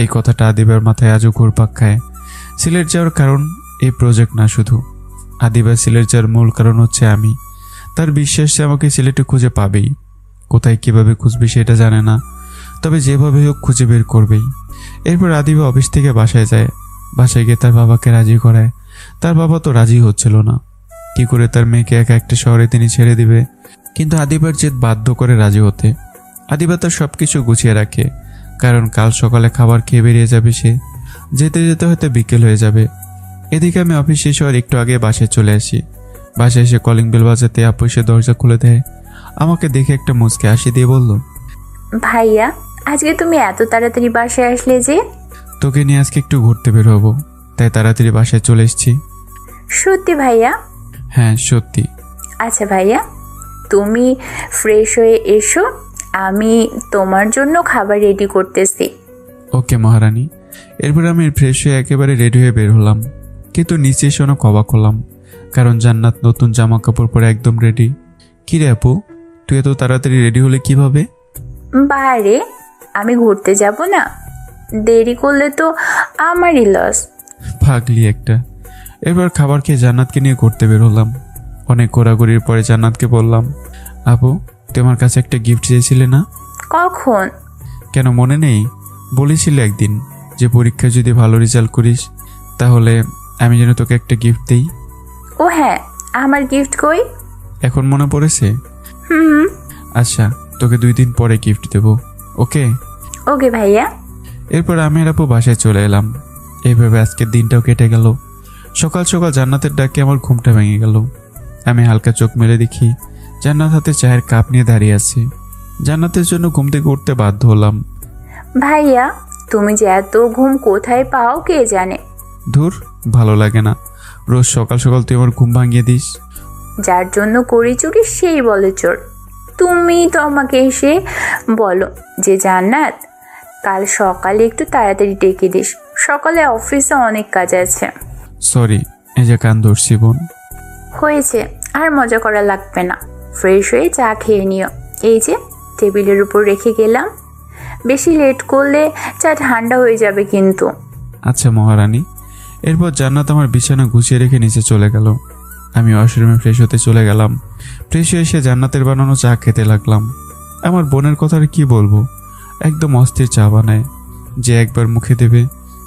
এই কথাটা আদিবার মাথায় আজও ঘুরপাক খায়। সিলেট যাওয়ার কারণ এই প্রজেক্ট না শুধু, আদিবার সিলেট যাওয়ার মূল কারণ হচ্ছে আমি। তার বিশ্বাস সে আমাকে সিলেটে খুঁজে পাবেই। কোথায় কিভাবে খুঁজবে সেটা জানে না, তবে যেভাবে হোক খুঁজে বের করবেই। এরপর আদিবা অফিস থেকে বাসায় যায়। বাসায় গিয়ে তার বাবাকে রাজি করায়। তার বাবা তো রাজি হচ্ছিল না। কি করে তার মেয়েকে একা একটা শহরে তিনি ছেড়ে দিবে? কিন্তু আদিবার জেদ বাধ্য করে রাজি হতে। আদিবা তার সব কিছু গুছিয়ে রাখে, কারণ কাল সকালে খাবার খেয়ে বেরিয়ে যাবে সে। যেতে যেতে হয়তো বিকেল হয়ে যাবে। এদিকে আমি অফিস শেষ হওয়ার একটু আগে বাসায় চলে আসি। বাসায় এসে কলিং বেল বাজাতে আপু এসে দরজা খুলে দেয়। আমাকে দেখে একটা মুচকে হাসি দিয়ে বলল, ভাইয়া আজকে তুমি এত তাড়াতাড়ি বাসায় আসলে যে? তোকে নিয়ে আজকে একটু ঘুরতে বের হবো, তাই তাড়াতাড়ি বাসায় চলে এসেছি। সত্যি ভাইয়া? হ্যাঁ সত্যি। আচ্ছা ভাইয়া, তুমি ফ্রেশ হয়ে এসো, আমি তোমার জন্য খাবার রেডি করতেছি। ওকে মহারানী। এরপর আমি ফ্রেশ হয়ে একেবারে রেডি হয়ে বের হলাম, কিন্তু নিচে এসে অনেক অবাক হলাম, কারণ জান্নাত নতুন জামা কাপড় পরে একদম রেডি। কি রে আপু, তুই এত তাড়াতাড়ি রেডি হলে কিভাবে? বাইরে আমি ঘুরতে যাব না, দেরি করলে তো আমারই লস। পাগলি একটা। এরপর খাবার খেয়ে জান্নাতকে নিয়ে ঘুরতে বের হলাম। অনেক ঘোরাঘুরির পরে জান্নাতকে বললাম, আপু তোমার কাছে একটা গিফট চেয়েছিলে না? কখন? কেন মনে নেই? বলেছিলে একদিন যে পরীক্ষায় যদি ভালো রেজাল্ট করিস তাহলে আমি যেন তোকে একটা গিফট দেই। ও হ্যাঁ, আমার গিফট কই? এখন মনে পড়েছে? আচ্ছা, তোকে 2 দিন পরে গিফট দেব, ওকে? ওকে ভাইয়া। এরপর আমি আর আপু বাসায় চলে এলাম। এইভাবে আজকের দিনটাও কেটে গেল। সকাল সকাল জান্নাতের ডাকে আমার ঘুমটা ভেঙে গেল। আমি হালকা চোখ মেলে দেখি জান্নাত হাতে চায়ের কাপ নিয়ে দাঁড়িয়ে আছে। জান্নাতের জন্য ঘুম থেকে উঠতে বাধ্য হলাম। ভাইয়া তুমি যে এত ঘুম কোথায় পাও কে জানে। ধুর, ভালো লাগে না রোজ সকাল সকাল তুই আমার ঘুম ভাঙিয়ে দিস। যার জন্য করি চুরি সেই বলে চোর। তুমি তো আমাকে এসে বলো যে জান্নাত কাল সকালে একটু তাড়াতাড়ি ডেকে দিস, সকালে অফিসে অনেক কাজ আছে। সরি, এই যে কান ধরছি বোন। হয়েছে, আর মজা করা লাগবে না। ফ্রেশ হয়ে চা খেয়ে নিও, এই যে টেবিলের উপর রেখে গেলাম। বেশি লেট করলে চা ঠান্ডা হয়ে যাবে কিন্তু। আচ্ছা মহারানী। এরপর জান্নাত আমার বিছানা গুছিয়ে রেখে নিচে চলে গেল। আমি ওয়াশরুমে ফ্রেশ হতে চলে গেলাম। ফ্রেশ হয়ে এসে জান্নাতের বানানো চা খেতে লাগলাম। আমার বোনের কথা আর কি বলবো, একদম অস্থির চা বানায়। যে একবার মুখে দেবে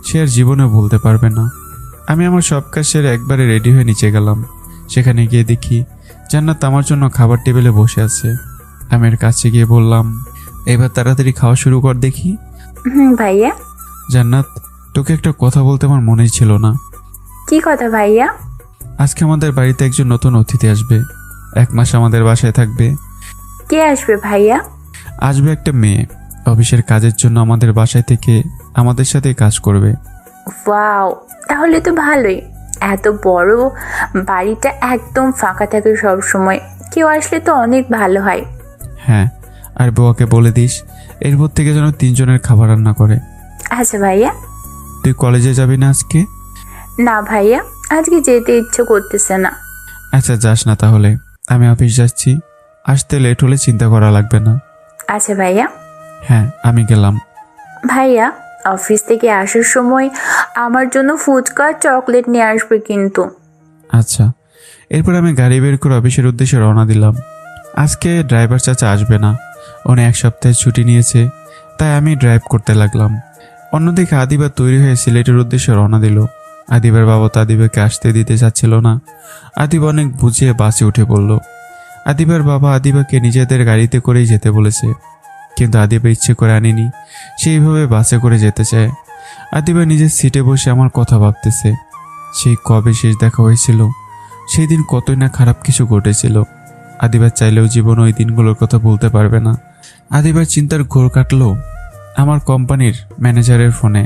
সে আর জীবনে বলতে পারবে না। আমি আমার সব কাজ সেরে একবারে রেডি হয়ে নিচে গেলাম। সেখানে গিয়ে দেখি জান্নাত আমার জন্য খাবার টেবিলে বসে আছে। আমি এর কাছে গিয়ে বললাম, এবার তাড়াতাড়ি খাওয়া শুরু কর দেখি। ভাইয়া। জান্নাত, তোকে একটা কথা বলতে আমার মনেই ছিল না। কি কথা ভাইয়া? আজকে আমাদের বাড়িতে একজন নতুন অতিথি আসবে। 1 মাস আমাদের বাসায় থাকবে। কে আসবে ভাইয়া? আসবে একটা মেয়ে, অফিসের কাজের জন্য আমাদের বাসায় থেকে আমাদের সাথে কাজ করবে। ওয়াও, তাহলে তো ভালোই। এত বড় বাড়িটা একদম ফাঁকা থাকে সব সময়, কেউ আসলে তো অনেক ভালো হয়। হ্যাঁ, আর বউকে বলে দিস এরপর থেকে যেন 3 জনের খাবার রান্না করে। আচ্ছা ভাইয়া। তুই কলেজে যাবি না আজকে? না ভাইয়া, আজকে যেতে ইচ্ছে করতেছে না। আচ্ছা যাস না তাহলে, আমি অফিস যাচ্ছি, আসতে লেট হলে চিন্তা করা লাগবে না। আচ্ছা ভাইয়া। হ্যাঁ, আমি গেলাম। ভাইয়া, অফিস থেকে আসার সময় আমার জন্য ফুচকা চকলেট নিয়ে আসবে কিন্তু। আচ্ছা। এরপর আমি গাড়ি বের করে অফিসের উদ্দেশ্যে রওনা দিলাম। আজকে ড্রাইভার চাচা আসবে না, উনি 1 সপ্তাহের ছুটি নিয়েছে, তাই আমি ড্রাইভ করতে লাগলাম। অন্যদিকে আদিবা তৈরি হয়ে সিলেটের উদ্দেশ্যে রওনা দিল। আদিবার বাবা তো আদিবাকে আসতে দিতে চাচ্ছিল না। আদিবা অনেক বুঝিয়ে বাসে উঠে পড়ল। আদিবার বাবা আদিবাকে নিজেদের গাড়িতে করেই যেতে বলেছে, কিন্তু আদিবা ইচ্ছে করে আনেনি, সেইভাবে বাসে করে যেতে চায়। আদিবা নিজের সিটে বসে আমার কথা ভাবতেছে। সেই কবে শেষ দেখা হয়েছিল, সেই দিন কতই না খারাপ কিছু ঘটেছিল। আদিবার চাইলেও জীবন ওই দিনগুলোর কথা বলতে পারবে না। আদিবার চিন্তার ঘোর কাটলো আমার কোম্পানির ম্যানেজারের ফোনে।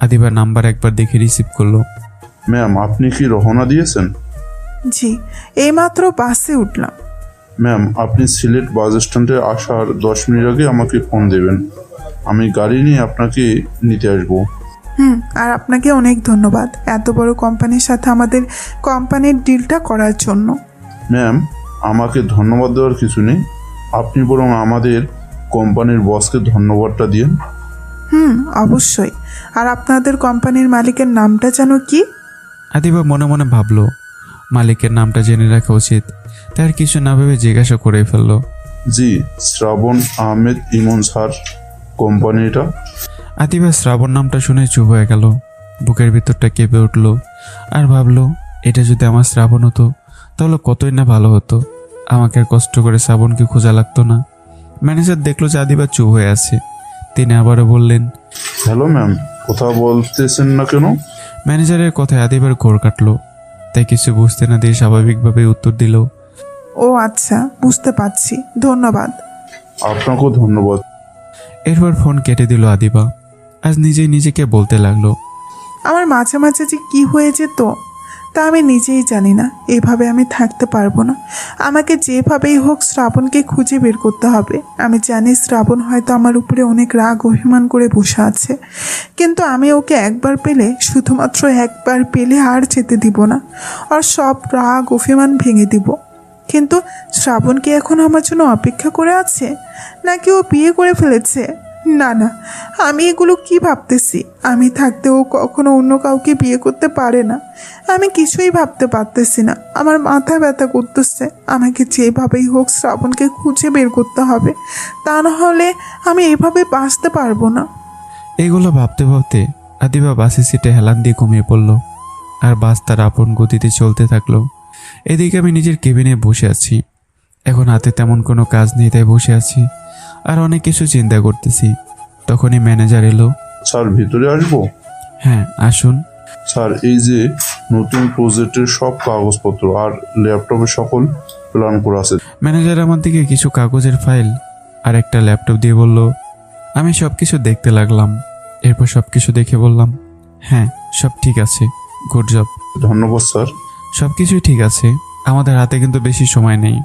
আদিবার নাম্বার একবার দেখে রিসিভ করলো। ম্যাম, আপনি কি রওনা দিয়েছেন? জি, এইমাত্র বাসে উঠলাম। ম্যাম, আপনি সিলেট বাস স্ট্যান্ডে আসার 10 মিনিট আগে আমাকে ফোন দেবেন, আমি গাড়ি নিয়ে আপনাকে নিতে আসবো। আর আপনাকে অনেক ধন্যবাদ এত বড় কোম্পানির সাথে আমাদের কোম্পানির ডিলটা করার জন্য। ম্যাম, আমাকে ধন্যবাদ দেওয়ার কিছু নেই, আপনি বরং আমাদের কোম্পানির বসকে ধন্যবাদটা দিন। অবশ্যই। আর আপনাদের কোম্পানির মালিকের নামটা যেন কি? আদিবা মনে মনে ভাবলো মালিকের নামটা জেনে রাখা উচিত, তার কিছু না ভেবে জিজ্ঞাসা করে ফেললো। জি, শ্রাবণ আহমেদ ইমন স্যার, কোম্পানিটা। আদিবা শ্রাবণ নামটা শুনে চুপ হয়ে গেল, বুকের ভিতরটা কেঁপে উঠলো, আর ভাবলো এটা যদি আমার শ্রাবণ হতো তাহলে কতই না ভালো হতো, আমাকে আর কষ্ট করে শ্রাবণকে খোঁজা লাগতো না। ম্যানেজার দেখলো যে আদিবা চুপ হয়ে আছে, তিনি আবারও বললেন, হ্যালো ম্যাম, কথা বলতেছেন না কেন? ম্যানেজারের কথায় আদিবার ঘোর কাটলো, তাই কিছু বুঝতে না দিয়ে স্বাভাবিকভাবে উত্তর দিল, ও আচ্ছা, বুঝতে পারছি, ধন্যবাদ। আপনাকেও ধন্যবাদ। এরপর ফোন কেটে দিল আদিবা। আজ নিজেই নিজেকে বলতে লাগলো, আমার মাঝে মাঝে যে কি হয়ে যেত তা আমি নিজেই জানি না। এভাবে আমি থাকতে পারবো না, আমাকে যেভাবেই হোক শ্রাবণকে খুঁজে বের করতে হবে। আমি জানি শ্রাবণ হয়তো আমার উপরে অনেক রাগ অভিমান করে বসে আছে, কিন্তু আমি ওকে একবার পেলে, শুধুমাত্র একবার পেলে আর যেতে দিব না, আর সব রাগ অভিমান ভেঙে দিব। কিন্তু শ্রাবণ কি এখন আমার জন্য অপেক্ষা করে আছে, নাকি ও বিয়ে করে ফেলেছে? না না, আমি এগুলো কি ভাবতেছি? আমি থাকতে ও কখনো অন্য কাউকে বিয়ে করতে পারে না। আমি কিছুই ভাবতে পারতেছি না, আমার মাথা ব্যথা করতেছে। আমাকে যেভাবেই হোক শ্রাবণকে খুঁজে বের করতে হবে, তা না হলে আমি এভাবে বাঁচতে পারবো না। এইগুলো ভাবতে ভাবতে আদিবা বাসের সিটে হেলান দিয়ে ঘুমিয়ে পড়ল, আর বাস তার আপন গতিতে চলতে থাকলো। এদিকে আমি নিজের কেবিনে বসে আছি। এখন হাতে তেমন কোনো কাজ নেই, তাই বসে আছি আর অনেক কিছু চিন্তা করতেছি। তখনই ম্যানেজার এলো। স্যার, ভিতরে আসবো? হ্যাঁ, আসুন। স্যার, এই যে নতুন প্রজেক্টের সব কাগজপত্র আর ল্যাপটপে সকল প্ল্যান করা আছে। ম্যানেজার আমার দিকে কিছু কাগজের ফাইল আর একটা ল্যাপটপ দিয়ে বলল। আমি সব কিছু দেখতে লাগলাম। এরপর সব কিছু দেখে বললাম, হ্যাঁ সব ঠিক আছে, গুড জব। ধন্যবাদ স্যার। সব কিছুই ঠিক আছে, আমাদের হাতে কিন্তু বেশি সময় নেই।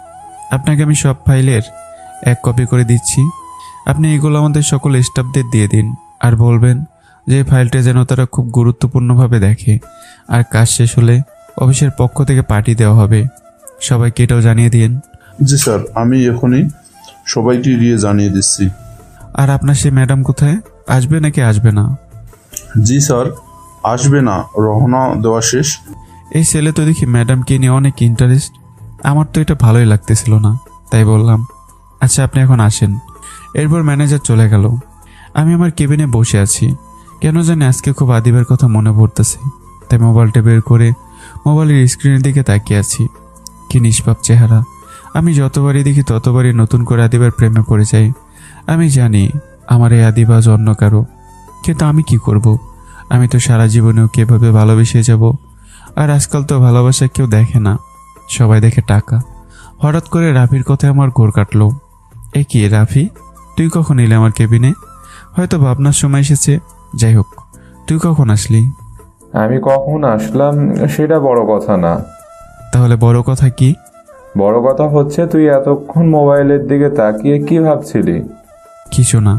আপনাকে আমি সব ফাইলের 1 কপি করে দিচ্ছি। আপনি এগুলো আমাদের সকল স্টাফদের দিয়ে দিন, আর বলবেন যে ফাইলটা যেন তারা খুব গুরুত্বপূর্ণভাবে দেখে, আর কাজ শেষ হলে অফিসের পক্ষ থেকে পার্টি দেওয়া হবে। সবাইকে এটাও জানিয়ে দিন। জি স্যার, আমি এখনই সবাইকে গিয়ে জানিয়ে দিচ্ছি। আর আপনার সে ম্যাডাম কোথায়, আসবে নাকি আসবে না? জি স্যার, আসবে না, রওনা দেওয়া শেষ। এই ছেলে তো দেখি ম্যাডামকে নিয়ে অনেক ইন্টারেস্ট। আমার তো এটা ভালোই লাগতেছিল না, তাই বললাম, আচ্ছা আপনি এখন আসেন। এরপর ম্যানেজার চলে গেল। আমি আমার কেবিনে বসে আছি। কেন জানি আজকে খুব আদিবার কথা মনে পড়তেছে, তাই মোবাইলটা বের করে মোবাইলের স্ক্রিনের দিকে তাকিয়ে আছি। কি নিষ্পাপ চেহারা! আমি যতবারই দেখি ততবারই নতুন করে আদিবার প্রেমে পড়ে যাই। আমি জানি আমার এই আদিবা অন্য কারো, কিন্তু আমি কি করব? আমি তো সারা জীবনেও কিভাবে ভালোবেসে যাব। আর আজকাল তো ভালোবাসা কেউ দেখে না, সবাই দেখে টাকা। হঠাৎ করে রাফির কথায় আমার ঘোর কাটলো। এ কি রাফি, তুই কখন এলি আমার কেবিনে? হয়তো ভাবনার সময় এসেছে। যাই হোক, তুই কখন আসলি? আমি কখন আসলাম সেটা বড় কথা না। তাহলে বড় কথা কি? বড় কথা হচ্ছে তুই এতক্ষণ মোবাইলের দিকে তাকিয়ে কি ভাবছিলি? কিছু না।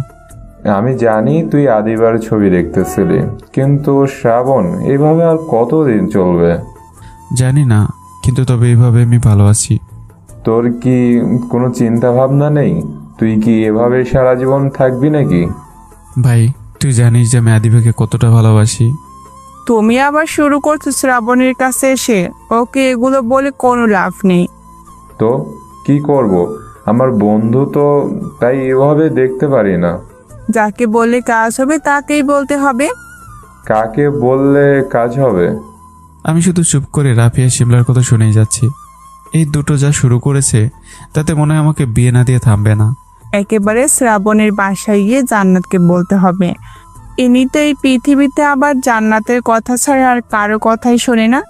আমি জানি তুই আদিবার ছবি দেখতেছিলি, কিন্তু শ্রাবণ এইভাবে আর কতদিন চলবে? জানি না, কিন্তু তবে এইভাবে আমি ভালো আছি। তোর কি কোনো চিন্তা ভাবনা নেই? তুই কি এভাবে সারা জীবন থাকবি নাকি? ভাই, তুই জানিস যে আমি আদিবাকে কতটা ভালোবাসি। তুমি আবার শুরু করছো শ্রাবণের কাছে এসে। ওকে এগুলো বলে কোনো লাভ নেই। তো কি করব? আমার বন্ধু তো, তাই এভাবে দেখতে পারি না। যাকে বললে কাজ হবে তাকেই বলতে হবে। কাকে বললে কাজ হবে? আমি শুধু চুপ করে রাফি আর শিমলার কথা শুনেই যাচ্ছি। এই দুটো যা শুরু করেছে তাতে মনে হয় আমাকে বিয়ে না দিয়ে থামবে না। একেবারে শ্রাবণের বাসায় গিয়ে জান্নাতকে বলতে হবে। ইনি তো এই পৃথিবীতে আবার জান্নাতের কথা ছাড়া আর কারো কথাই শোনে না।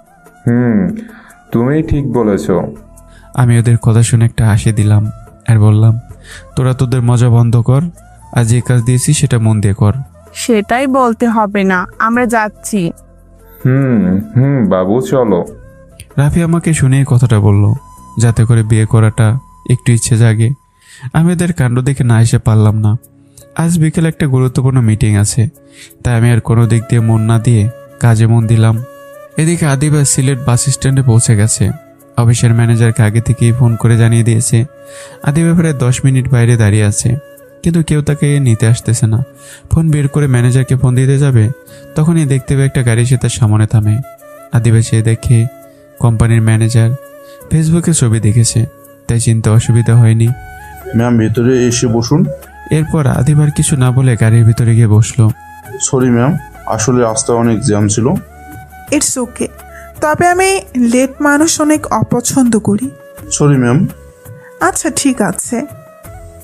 তুমি ঠিক বলেছো। আমি ওদের কথা শুনে একটা হাসি দিলাম আর বললাম, তোরা তোদের মজা বন্ধ কর, আর যে কাজ দিয়েছি সেটা মন দিয়ে কর। সেটাই বলতে হবে না, আমরা যাচ্ছি। বাবু চলো। রাফি আমাকে শুনে কথাটা বলল, যাতে করে বিয়ে করাটা একটু ইচ্ছে জাগে। আমি ওদের কাণ্ড দেখে না এসে পারলাম না। আজ বিকেলে একটা গুরুত্বপূর্ণ মিটিং আছে, তাই আমি আর কোনো দিক দিয়ে মন না দিয়ে কাজে মন দিলাম। এদিকে আদিবা সিলেট বাস স্ট্যান্ডে পৌঁছে গেছে। অফিসের ম্যানেজারকে আগে থেকেই ফোন করে জানিয়ে দিয়েছে আদিবা প্রায় 10 মিনিট বাইরে দাঁড়িয়ে আছে, কিন্তু কেউ তাকে নিতে আসতেছে না। ফোন বের করে ম্যানেজারকে ফোন দিতে যাবে, তখনই দেখতে পেয়ে একটা গাড়ি এসে তার সামনে থামে। আদিবা সে দেখে কোম্পানির ম্যানেজার। ফেসবুকে ছবি দেখেছে, তাই চিন্তা অসুবিধা হয়নি। ম্যাম, ভেতরে এসে বসুন। এরপর আদিবার কিছু না বলে গাড়ির ভিতরে গিয়ে বসলো। সরি ম্যাম, আসলে রাস্তায় অনেক জ্যাম ছিল। ইটস ওকে, তবে আমি লেট মানুষ অনেক অপছন্দ করি। Sorry ma'am. আচ্ছা ঠিক আছে।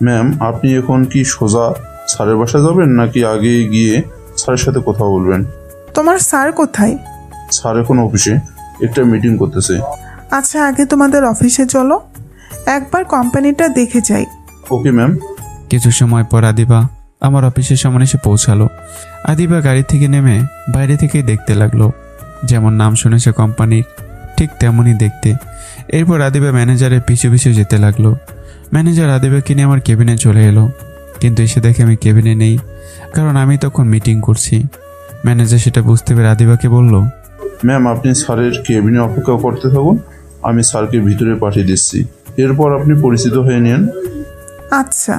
ম্যাম, আপনি এখন কি সোজা স্যারের বাসায় যাবেন নাকি আগে গিয়ে স্যারের সাথে কথা বলবেন? তোমার স্যার কোথায়? স্যার এখন অফিসে একটা মিটিং করতেছে। আচ্ছা, আগে তোমাদের অফিসে চলো, একবার কোম্পানিটা দেখে যাই। Okay ma'am. কিছু সময় পর আদিবা আমার অফিসের সামনে এসে পৌঁছালো। আদিবা গাড়ি থেকে নেমে বাইরে থেকেই দেখতে লাগলো। যেমন নাম শুনেছে কোম্পানির, ঠিক তেমনই দেখতে। এরপর আদিবা ম্যানেজারের পিছু পিছু যেতে লাগলো। ম্যানেজার আদিবাকে নিয়ে আমার কেবিনে চলে এলো, কিন্তু এসে দেখে আমি কেবিনে নেই, কারণ আমি তখন মিটিং করছি। ম্যানেজার সেটা বুঝতে পেরে আদিবাকে বলল, ম্যাম, আপনি স্যারের কেবিনে অপেক্ষা করতে থাকুন, আমি স্যারকে ভিতরে পাঠিয়ে দিচ্ছি, এরপর আপনি পরিচিত হয়ে নেন। আচ্ছা।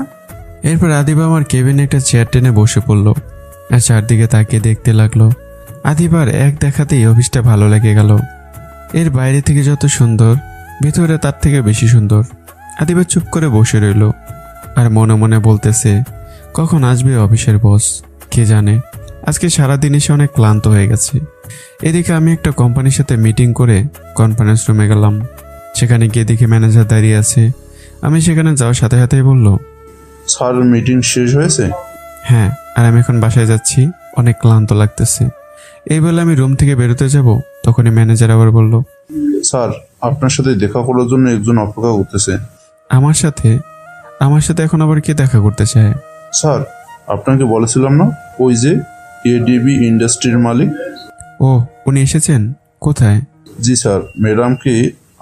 এরপর আদিবা আমার কেবিনে একটা চেয়ার টেনে বসে পড়লো আর চারদিকে তাকিয়ে দেখতে লাগলো। আদিবার এক দেখাতেই অফিসটা ভালো লেগে গেল। এর বাইরে থেকে যত সুন্দর, ভেতরে তার থেকে বেশি সুন্দর। আদিবা চুপ করে বসে রইল আর মনে মনে বলতেছে, কখন আসবে অফিসের বস, কে জানে। আজকে সারাদিন এসে অনেক ক্লান্ত হয়ে গেছে। এদিকে আমি একটা কোম্পানির সাথে মিটিং করে কনফারেন্স রুমে গেলাম। সেখানে গিয়ে দেখি ম্যানেজার দাঁড়িয়ে আছে। আমি সেখানে যাওয়ার সাথে সাথেই বলল, স্যার, মিটিং শেষ হয়েছে? হ্যাঁ, আর আমি এখন বাসায় যাচ্ছি, অনেক ক্লান্ত লাগতেছে। এই বলে আমি রুম থেকে বেরোতে যাব, তখনই ম্যানেজার আবার বলল, স্যার, আপনার সাথে দেখা করার জন্য একজন অপেক্ষা করতেছে। আমার সাথে এখন আবার কে দেখা করতে চায়? স্যার, আপনাকে বলেছিলাম না, ওই যে এডিবি ইন্ডাস্ট্রির মালিক। ও, উনি এসেছেন? কোথায়? জি স্যার, ম্যাডামকে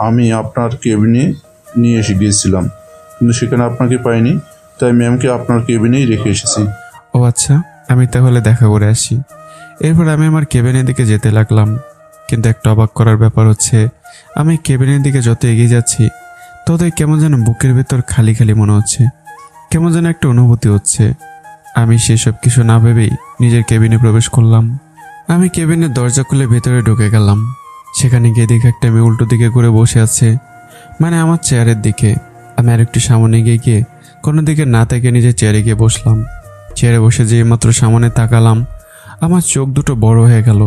আমি আপনার কেবিনে নিয়ে এসে গিয়েছিলাম, কিন্তু সেখানে আপনাকে পাইনি, তাই ম্যামকে আপনার কেবিনেই রেখে এসেছি। ও আচ্ছা, আমি তাহলে দেখা করে আসি। এরপর আমি আমার কেবিনের দিকে যেতে লাগলাম, কিন্তু একটা অবাক করার ব্যাপার হচ্ছে, আমি কেবিনের দিকে যত এগিয়ে যাচ্ছি ততই কেমন যেন বুকের ভেতর খালি খালি মনে হচ্ছে, কেমন যেন একটা অনুভূতি হচ্ছে। আমি সেসব কিছু না ভেবেই নিজের কেবিনে প্রবেশ করলাম। আমি কেবিনের দরজা খুলে ভেতরে ঢুকে গেলাম। সেখানে গিয়ে দেখে একটা মেয়ে উল্টো দিকে করে বসে আছে, মানে আমার চেয়ারের দিকে। আমি আর একটু সামনে গিয়ে কোনো দিকে না তাকিয়ে নিজের চেয়ারে গিয়ে বসলাম। চেয়ারে বসে যেই মাত্র সামনে তাকালাম, আমার চোখ দুটো বড় হয়ে গেল।